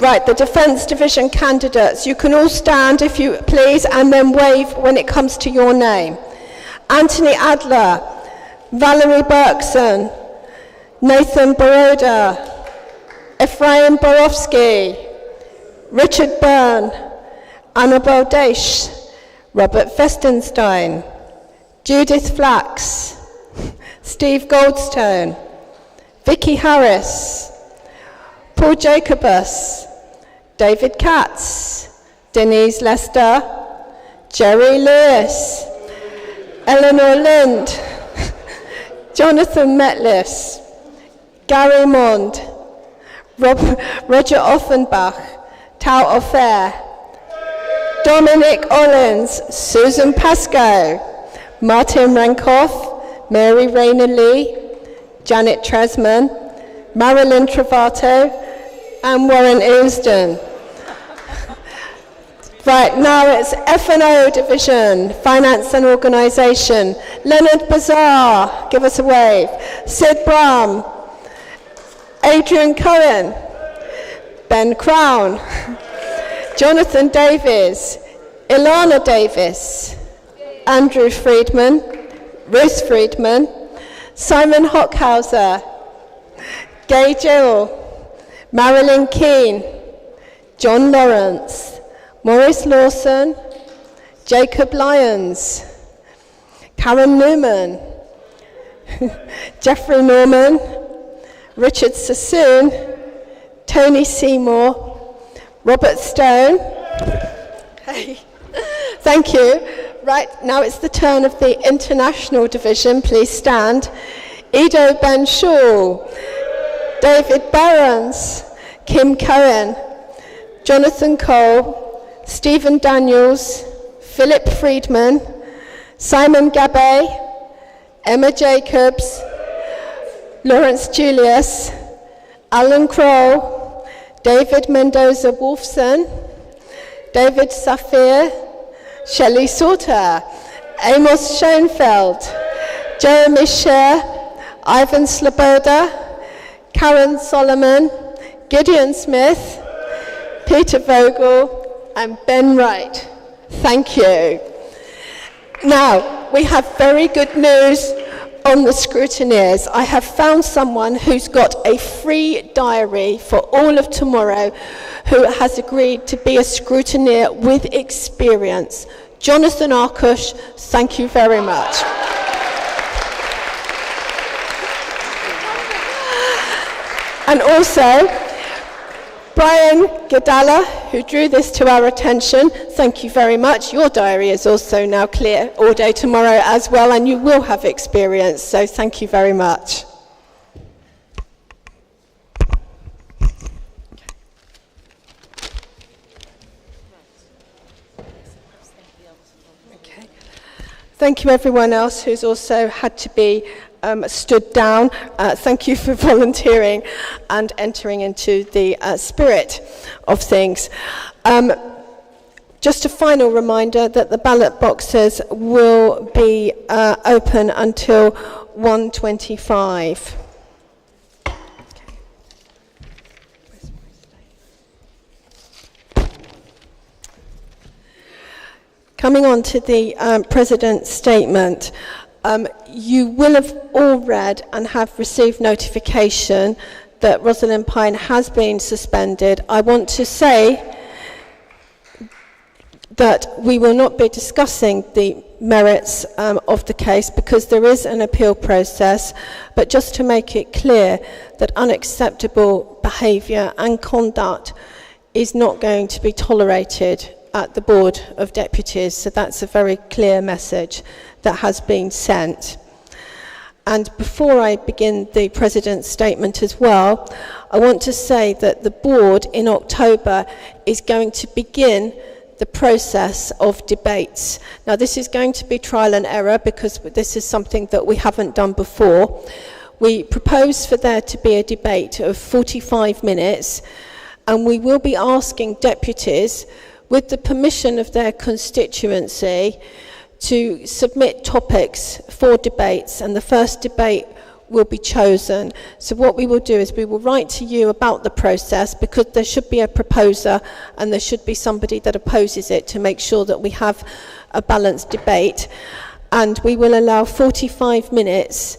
Right, the Defence Division candidates, you can all stand if you please and then wave when it comes to your name. Anthony Adler, Valerie Berkson, Nathan Baroda, Ephraim Borowski, Richard Byrne, Annabelle Daish, Robert Festenstein, Judith Flax, Steve Goldstone, Vicky Harris, Paul Jacobus, David Katz, Denise Lester, Jerry Lewis, Eleanor Lind, Jonathan Metliss, Gary Mond, Roger Offenbach, Tao Offair, Dominic Ollins, Susan Pascoe, Martin Rankoff, Mary Rayner Lee, Janet Tresman, Marilyn Travato, and Warren Eusden. Right, now it's F&O Division, Finance and Organisation. Leonard Bazar, give us a wave. Sid Bram, Adrian Cohen, Ben Crown, Jonathan Davies, Ilana Davis, Andrew Friedman, Ruth Friedman, Simon Hockhauser, Gay Gill, Marilyn Keane, John Lawrence, Maurice Lawson, Jacob Lyons, Karen Newman, Jeffrey Norman, Richard Sassoon, Tony Seymour, Robert Stone. Hey, thank you. Right, now it's the turn of the International Division. Please stand. Ido Ben-Shul, David Barons, Kim Cohen, Jonathan Cole, Stephen Daniels, Philip Friedman, Simon Gabay, Emma Jacobs, Lawrence Julius, Alan Kroll, David Mendoza Wolfson, David Safir, Shelley Sauter, Amos Schoenfeld, Jeremy Scher, Ivan Sloboda, Karen Solomon, Gideon Smith, Peter Vogel, and Ben Wright. Thank you. Now, we have very good news on the scrutineers. I have found someone who's got a free diary for all of tomorrow who has agreed to be a scrutineer with experience. Jonathan Arkush, thank you very much. And also, Brian Gadala, who drew this to our attention, thank you very much. Your diary is also now clear all day tomorrow as well, and you will have experience, so thank you very much. Okay. Thank you everyone else who's also had to be stood down. Thank you for volunteering and entering into the spirit of things. Just a final reminder that the ballot boxes will be open until 1:25. Coming on to the President's statement. You will have all read and have received notification that Rosalind Pine has been suspended. I want to say that we will not be discussing the merits of the case because there is an appeal process, but just to make it clear that unacceptable behaviour and conduct is not going to be tolerated at the Board of Deputies, so that's a very clear message that has been sent. And before I begin the President's statement as well, I want to say that the Board in October is going to begin the process of debates. Now this is going to be trial and error because this is something that we haven't done before. We propose for there to be a debate of 45 minutes, and we will be asking deputies, with the permission of their constituency, to submit topics for debates, and the first debate will be chosen. So what we will do is we will write to you about the process, because there should be a proposer and there should be somebody that opposes it to make sure that we have a balanced debate. And we will allow 45 minutes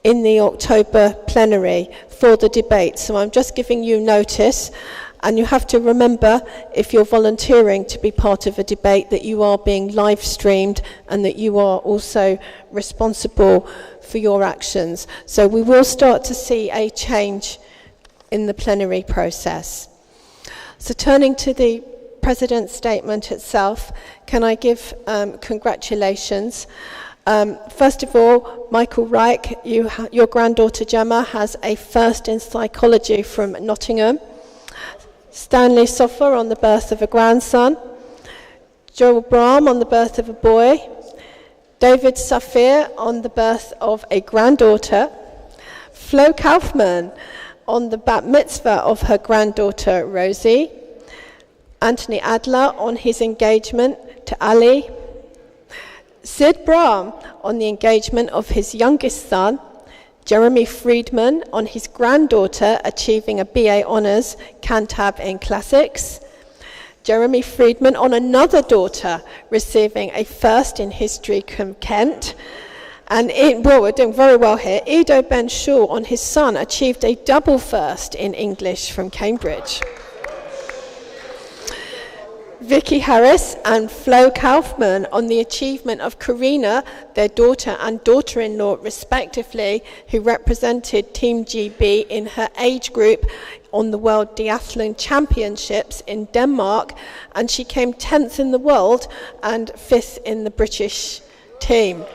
in the October plenary for the debate. So I'm just giving you notice. And you have to remember, if you're volunteering to be part of a debate, that you are being live streamed and that you are also responsible for your actions. So we will start to see a change in the plenary process. So turning to the President's statement itself, can I give congratulations? First of all, Michael Reich, your granddaughter Gemma has a first in psychology from Nottingham. Stanley Soffer on the birth of a grandson. Joel Brahm on the birth of a boy. David Safir on the birth of a granddaughter. Flo Kaufman on the bat mitzvah of her granddaughter Rosie. Anthony Adler on his engagement to Ali. Sid Brahm on the engagement of his youngest son. Jeremy Friedman on his granddaughter achieving a BA Honours Cantab in Classics. Jeremy Friedman on another daughter receiving a first in history from Kent. And we're doing very well here. Ido Ben Shaw on his son achieved a double first in English from Cambridge. Vicky Harris and Flo Kaufman on the achievement of Karina, their daughter and daughter-in-law respectively, who represented Team GB in her age group on the World Diathlon Championships in Denmark, and she came 10th in the world and 5th in the British team.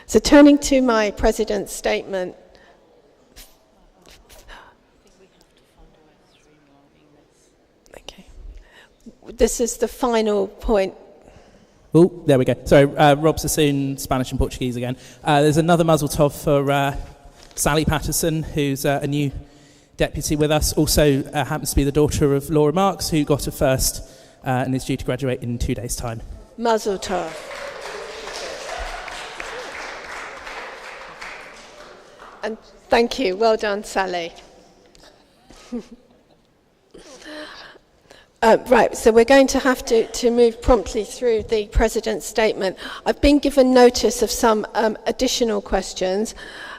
So turning to my President's statement, this is the final point. Oh, there we go. Sorry, Rob Sassoon, Spanish and Portuguese again. There's another Mazel Tov for Sally Patterson, who's a new deputy with us. Also happens to be the daughter of Laura Marks, who got a first and is due to graduate in 2 days' time. Mazel Tov. And thank you. Well done, Sally. Right, so we're going to have to move promptly through the President's statement. I've been given notice of some additional questions,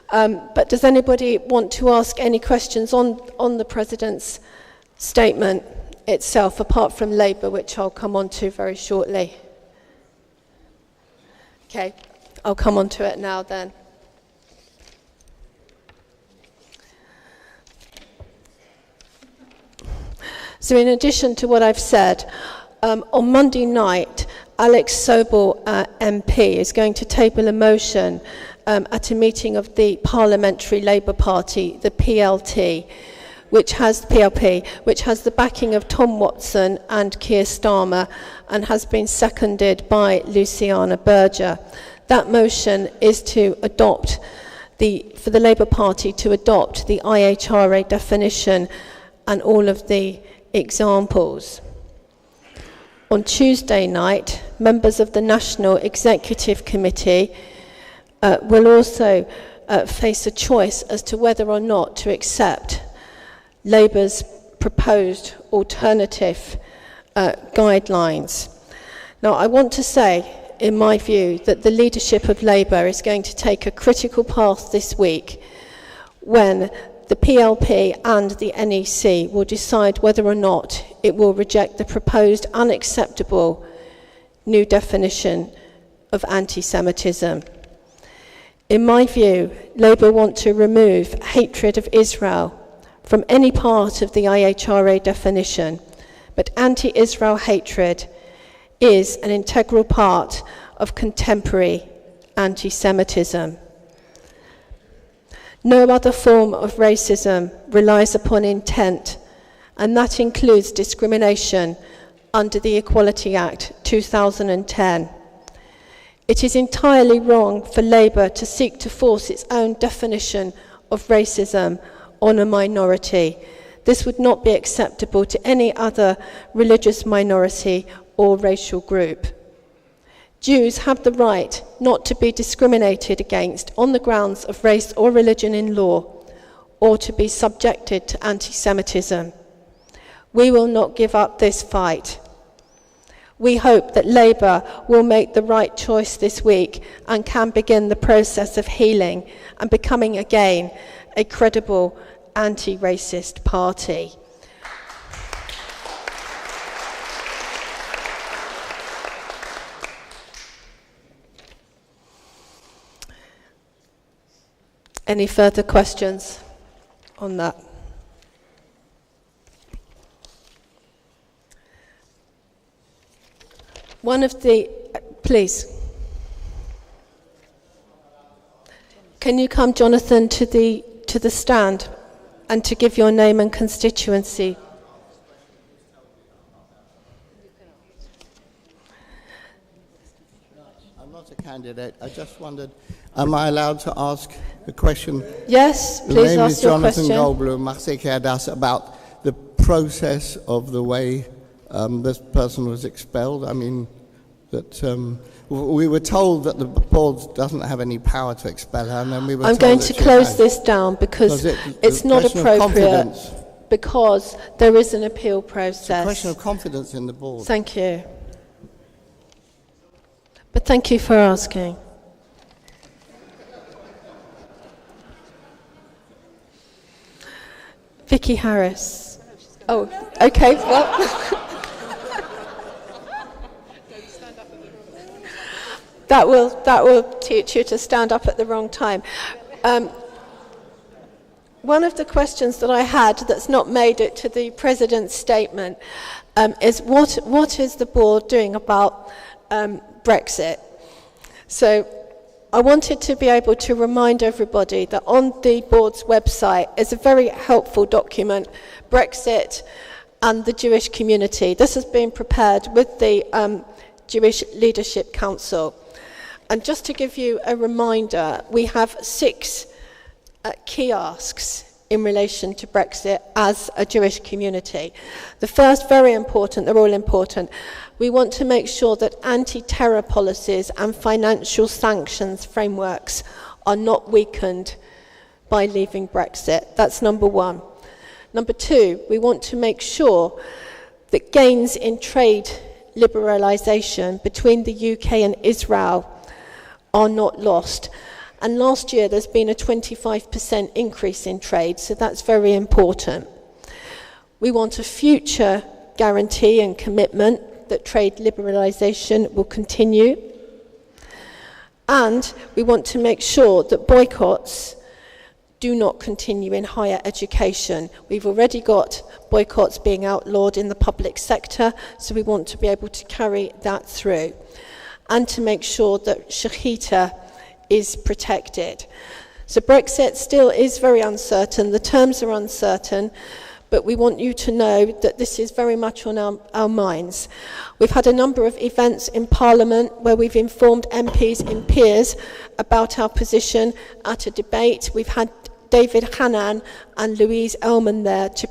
but does anybody want to ask any questions on the President's statement itself, apart from Labour, which I'll come on to very shortly? Okay, I'll come on to it now then. So in addition to what I've said, on Monday night, Alex Sobel, MP, is going to table a motion at a meeting of the Parliamentary Labour Party, the PLP, which has the backing of Tom Watson and Keir Starmer, and has been seconded by Luciana Berger. That motion is to adopt for the Labour Party to adopt the IHRA definition and all of the examples. On Tuesday night, members of the National Executive Committee will also face a choice as to whether or not to accept Labour's proposed alternative guidelines. Now, I want to say, in my view, that the leadership of Labour is going to take a critical path this week when the PLP and the NEC will decide whether or not it will reject the proposed unacceptable new definition of anti-Semitism. In my view, Labour want to remove hatred of Israel from any part of the IHRA definition, but anti-Israel hatred is an integral part of contemporary anti-Semitism. No other form of racism relies upon intent, and that includes discrimination under the Equality Act 2010. It is entirely wrong for Labour to seek to force its own definition of racism on a minority. This would not be acceptable to any other religious minority or racial group. Jews have the right not to be discriminated against on the grounds of race or religion in law, or to be subjected to anti-Semitism. We will not give up this fight. We hope that Labour will make the right choice this week and can begin the process of healing and becoming again a credible anti-racist party. Any further questions on that? Please. Can you come, Jonathan, to the stand and to give your name and constituency? I'm not a candidate. I just wondered, am I allowed to ask a question? Yes, please ask your question. The name is Jonathan Goldblum, Marseille Kerdas, about the process of the way this person was expelled. I mean, that we were told that the board doesn't have any power to expel her, and then we were I'm going to close this down because it's not appropriate, because there is an appeal process. It's a question of confidence in the board. Thank you. But thank you for asking. Vicky Harris. Oh, okay, well... That will teach you to stand up at the wrong time. One of the questions that I had that's not made it to the President's statement is what is the board doing about Brexit? So I wanted to be able to remind everybody that on the board's website is a very helpful document, Brexit and the Jewish community. This has been prepared with the Jewish Leadership Council. And just to give you a reminder, we have 6 key asks in relation to Brexit as a Jewish community. The first, very important, they're all important. We want to make sure that anti-terror policies and financial sanctions frameworks are not weakened by leaving Brexit. That's number 1. Number 2, we want to make sure that gains in trade liberalisation between the UK and Israel are not lost. And last year there's been a 25% increase in trade, so that's very important. We want a future guarantee and commitment that trade liberalisation will continue. And we want to make sure that boycotts do not continue in higher education. We've already got boycotts being outlawed in the public sector, so we want to be able to carry that through. And to make sure that Shechita is protected. So Brexit still is very uncertain, the terms are uncertain, but we want you to know that this is very much on our minds. We've had a number of events in Parliament where we've informed MPs in peers about our position at a debate. We've had David Hannan and Louise Ellman there to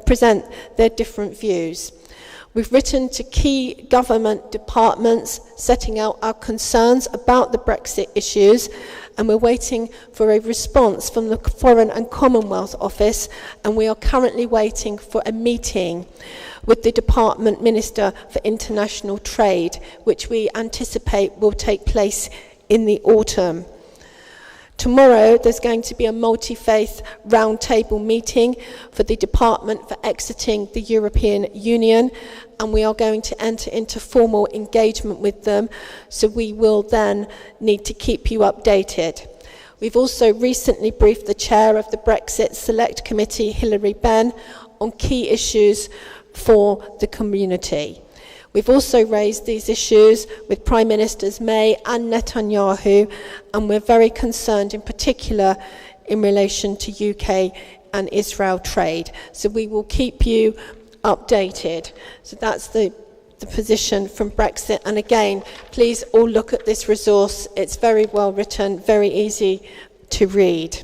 present their different views. We've written to key government departments setting out our concerns about the Brexit issues, and we're waiting for a response from the Foreign and Commonwealth Office, and we are currently waiting for a meeting with the Department Minister for International Trade, which we anticipate will take place in the autumn. Tomorrow there's going to be a multi-faith roundtable meeting for the Department for exiting the European Union, and we are going to enter into formal engagement with them, so we will then need to keep you updated. We've also recently briefed the chair of the Brexit Select Committee, Hilary Benn, on key issues for the community. We've also raised these issues with Prime Ministers May and Netanyahu, and we're very concerned in particular in relation to UK and Israel trade. So we will keep you updated. So that's the position from Brexit. And again, please all look at this resource. It's very well written, very easy to read.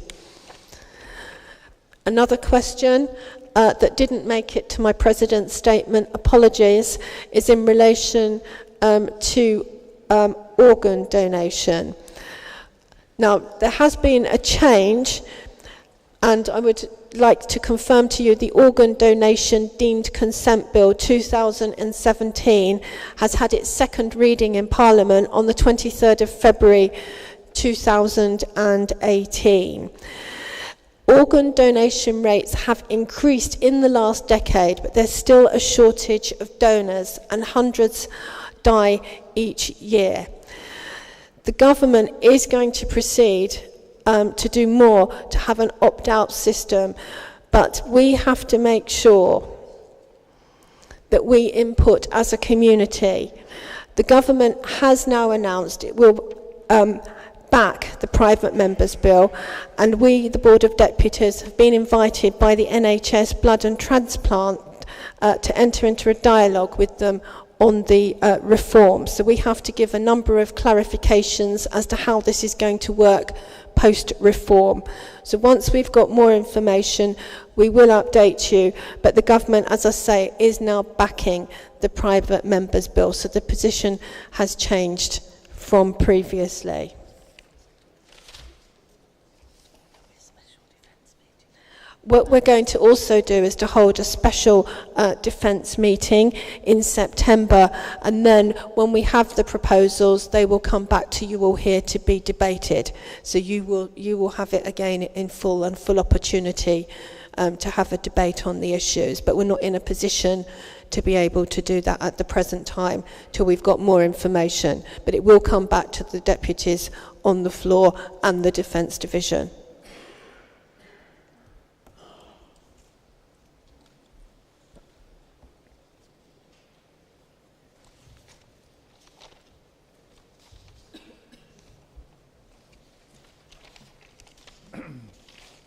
Another question that didn't make it to my President's statement, apologies, is in relation to organ donation. Now, there has been a change, and I would like to confirm to you the Organ Donation Deemed Consent Bill 2017 has had its second reading in Parliament on the 23rd of February 2018. Organ donation rates have increased in the last decade, but there's still a shortage of donors, and hundreds die each year. The government is going to proceed to do more, to have an opt-out system. But we have to make sure that we input as a community. The government has now announced it will back the private members' bill, and we, the Board of Deputies, have been invited by the NHS Blood and Transplant to enter into a dialogue with them on the reform. So we have to give a number of clarifications as to how this is going to work post-reform. So once we've got more information, we will update you, but the government, as I say, is now backing the private members' bill, so the position has changed from previously. What we're going to also do is to hold a special defence meeting in September, and then when we have the proposals, they will come back to you all here to be debated. So you will have it again in full opportunity to have a debate on the issues, but we're not in a position to be able to do that at the present time till we've got more information. But it will come back to the deputies on the floor and the Defence Division.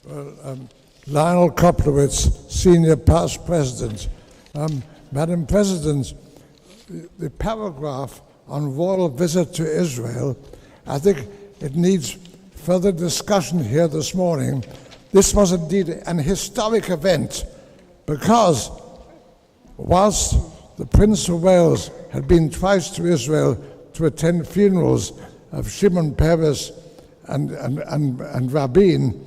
Well, Lionel Koplowitz, Senior Past President. Madam President, the paragraph on royal visit to Israel, I think it needs further discussion here this morning. This was indeed an historic event because whilst the Prince of Wales had been twice to Israel to attend funerals of Shimon Peres and Rabin,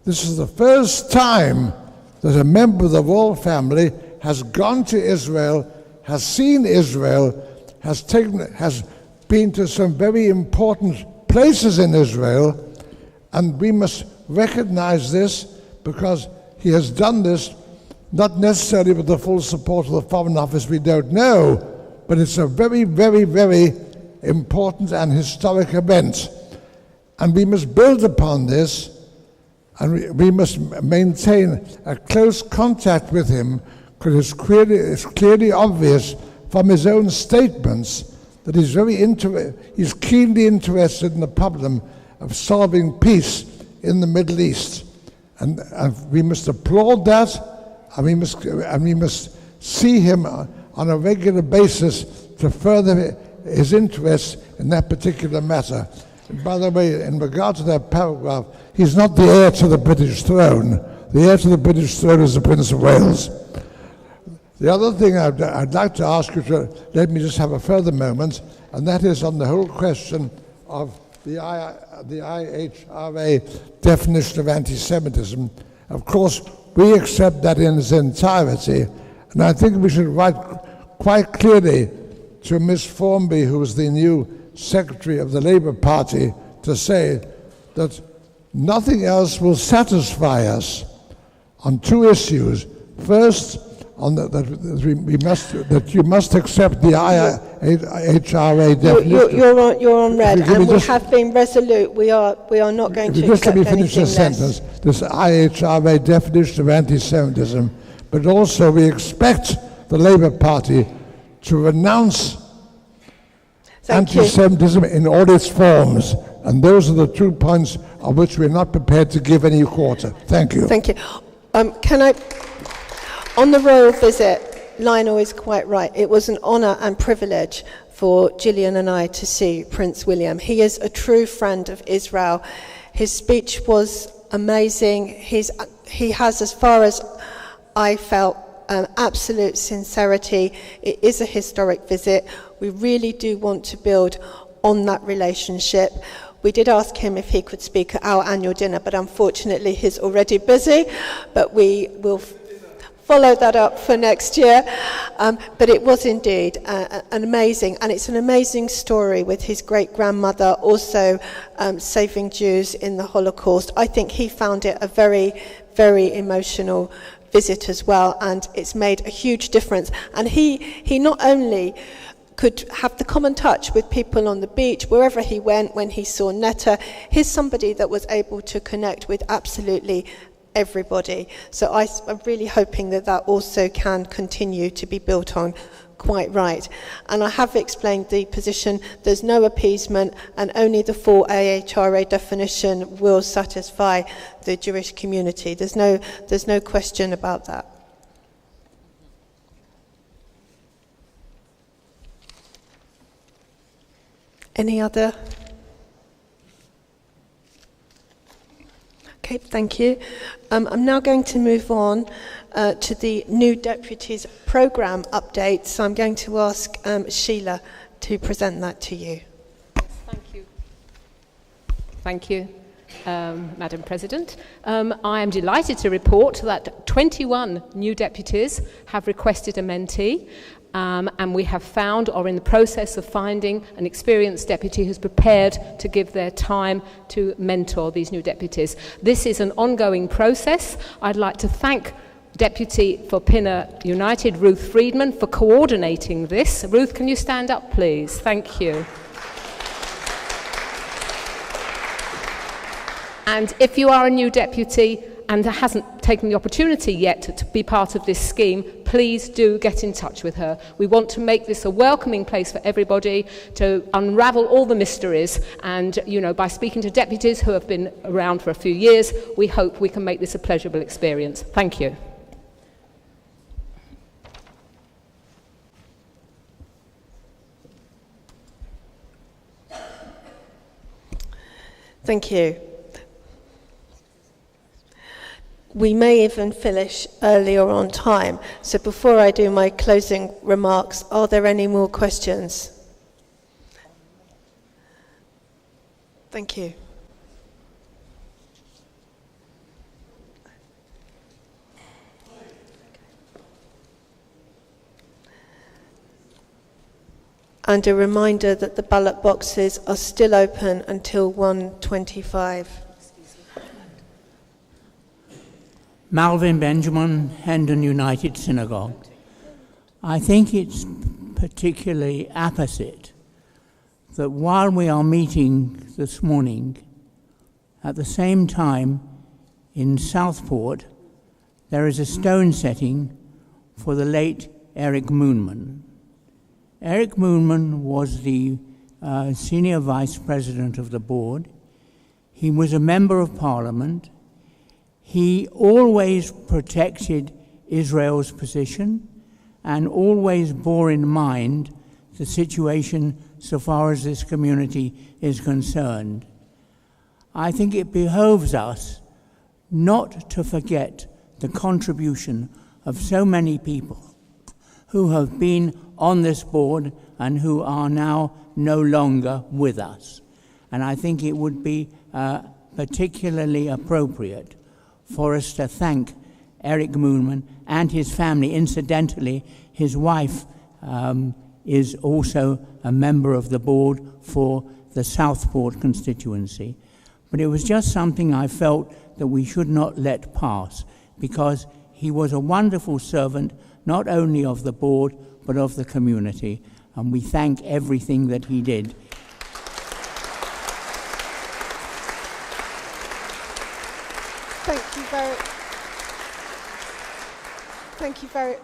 this is the first time that a member of the royal family has gone to Israel, has seen Israel, has been to some very important places in Israel, and we must recognize this because he has done this not necessarily with the full support of the Foreign Office, we don't know, but it's a very, very, very important and historic event. And we must build upon this, and we must maintain a close contact with him, because it's clearly obvious from his own statements that he's keenly interested in the problem of solving peace in the Middle East. And we must applaud that, and we must see him on a regular basis to further his interest in that particular matter. And by the way, in regard to that paragraph, he's not the heir to the British throne. The heir to the British throne is the Prince of Wales. The other thing I'd like to ask you to let me just have a further moment, and that is on the whole question of the IHRA definition of anti-Semitism. Of course, we accept that in its entirety, and I think we should write quite clearly to Miss Formby, who is the new Secretary of the Labour Party, to say that nothing else will satisfy us on two issues. First, that you must accept the IHRA definition. You're on red, and we have been resolute. We are not going to accept anything less. Just let me finish the sentence. This IHRA definition of anti-Semitism, but also we expect the Labour Party to renounce anti-Semitism in all its forms, and those are the 2 points on which we're not prepared to give any quarter. Thank you. Thank you. On the royal visit, Lionel is quite right. It was an honour and privilege for Gillian and I to see Prince William. He is a true friend of Israel. His speech was amazing. He has, as far as I felt, absolute sincerity. It is a historic visit. We really do want to build on that relationship. We did ask him if he could speak at our annual dinner, but unfortunately he's already busy. But we will follow that up for next year. But it was indeed an amazing, and it's an amazing story with his great-grandmother also saving Jews in the Holocaust. I think he found it a very, very emotional visit as well, and it's made a huge difference. And he not only could have the common touch with people on the beach, wherever he went, when he saw Netta. He's somebody that was able to connect with absolutely everybody. So I'm really hoping that that also can continue to be built on quite right. And I have explained the position. There's no appeasement, and only the full AHRA definition will satisfy the Jewish community. There's no question about that. Any other? Okay, thank you. I'm now going to move on to the new Deputies programme update. So I'm going to ask Sheila to present that to you. Thank you. Thank you, Madam President. I am delighted to report that 21 new deputies have requested a mentee. And we have found, or in the process of finding, an experienced deputy who's prepared to give their time to mentor these new deputies. This is an ongoing process. I'd like to thank Deputy for Pinner United, Ruth Friedman, for coordinating this. Ruth, can you stand up, please? Thank you. And if you are a new deputy and hasn't taken the opportunity yet to be part of this scheme, please do get in touch with her. We want to make this a welcoming place for everybody, to unravel all the mysteries, and by speaking to deputies who have been around for a few years, we hope we can make this a pleasurable experience. Thank you. Thank you. We may even finish earlier on time. So before I do my closing remarks, are there any more questions? Thank you. And a reminder that the ballot boxes are still open until 1:25. Malvin Benjamin, Hendon United Synagogue. I think it's particularly apposite that while we are meeting this morning, at the same time in Southport, there is a stone setting for the late Eric Moonman. Eric Moonman was the senior vice president of the board. He was a member of parliament. He always protected Israel's position and always bore in mind the situation so far as this community is concerned. I think it behoves us not to forget the contribution of so many people who have been on this board and who are now no longer with us. And I think it would be particularly appropriate for us to thank Eric Moonman and his family. Incidentally, his wife is also a member of the board for the Southport constituency. But it was just something I felt that we should not let pass, because he was a wonderful servant, not only of the board, but of the community. And we thank everything that he did.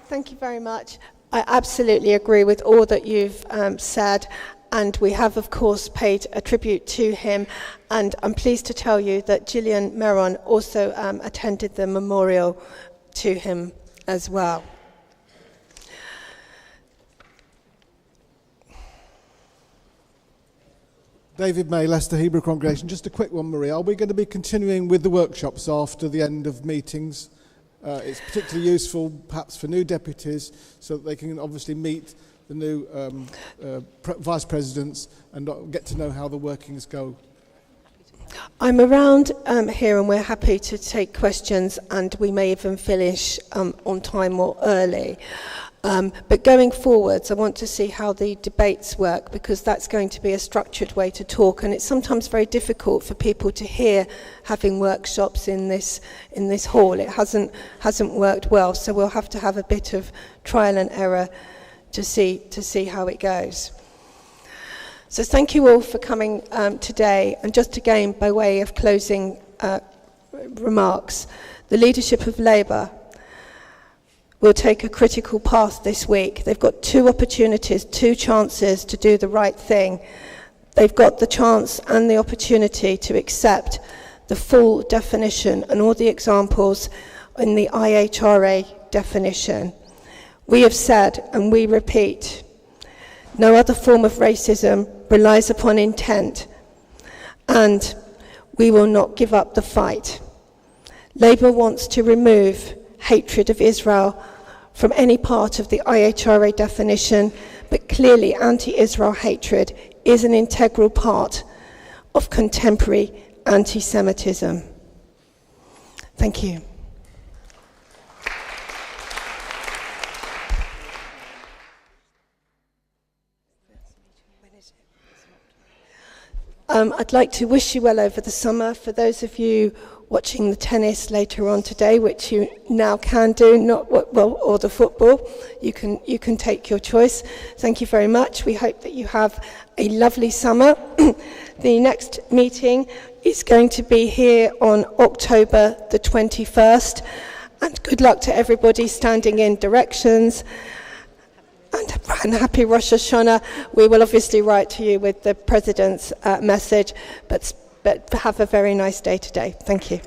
Thank you very much. I absolutely agree with all that you've said, and we have, of course, paid a tribute to him. And I'm pleased to tell you that Gillian Meron also attended the memorial to him as well. David May, Leicester Hebrew Congregation. Just a quick one, Maria. Are we going to be continuing with the workshops after the end of meetings? It's particularly useful, perhaps, for new deputies, so that they can obviously meet the new vice presidents and get to know how the workings go. I'm around here, and we're happy to take questions, and we may even finish on time or early. But going forwards, I want to see how the debates work, because that's going to be a structured way to talk, and it's sometimes very difficult for people to hear having workshops in this hall. It hasn't worked well, so we'll have to have a bit of trial and error to see how it goes. So thank you all for coming today. And just again, by way of closing remarks, the leadership of Labour will take a critical path this week. They've got two opportunities, two chances to do the right thing. They've got the chance and the opportunity to accept the full definition and all the examples in the IHRA definition. We have said, and we repeat, no other form of racism relies upon intent, and we will not give up the fight. Labour wants to remove hatred of Israel from any part of the IHRA definition, but clearly anti-Israel hatred is an integral part of contemporary anti-Semitism. Thank you. I'd like to wish you well over the summer. For those of you watching the tennis later on today, which you now can do, or the football, you can take your choice. Thank you very much. We hope that you have a lovely summer. The next meeting is going to be here on October the 21st. And good luck to everybody standing in directions. And happy Rosh Hashanah. We will obviously write to you with the President's message, but have a very nice day today. Thank you.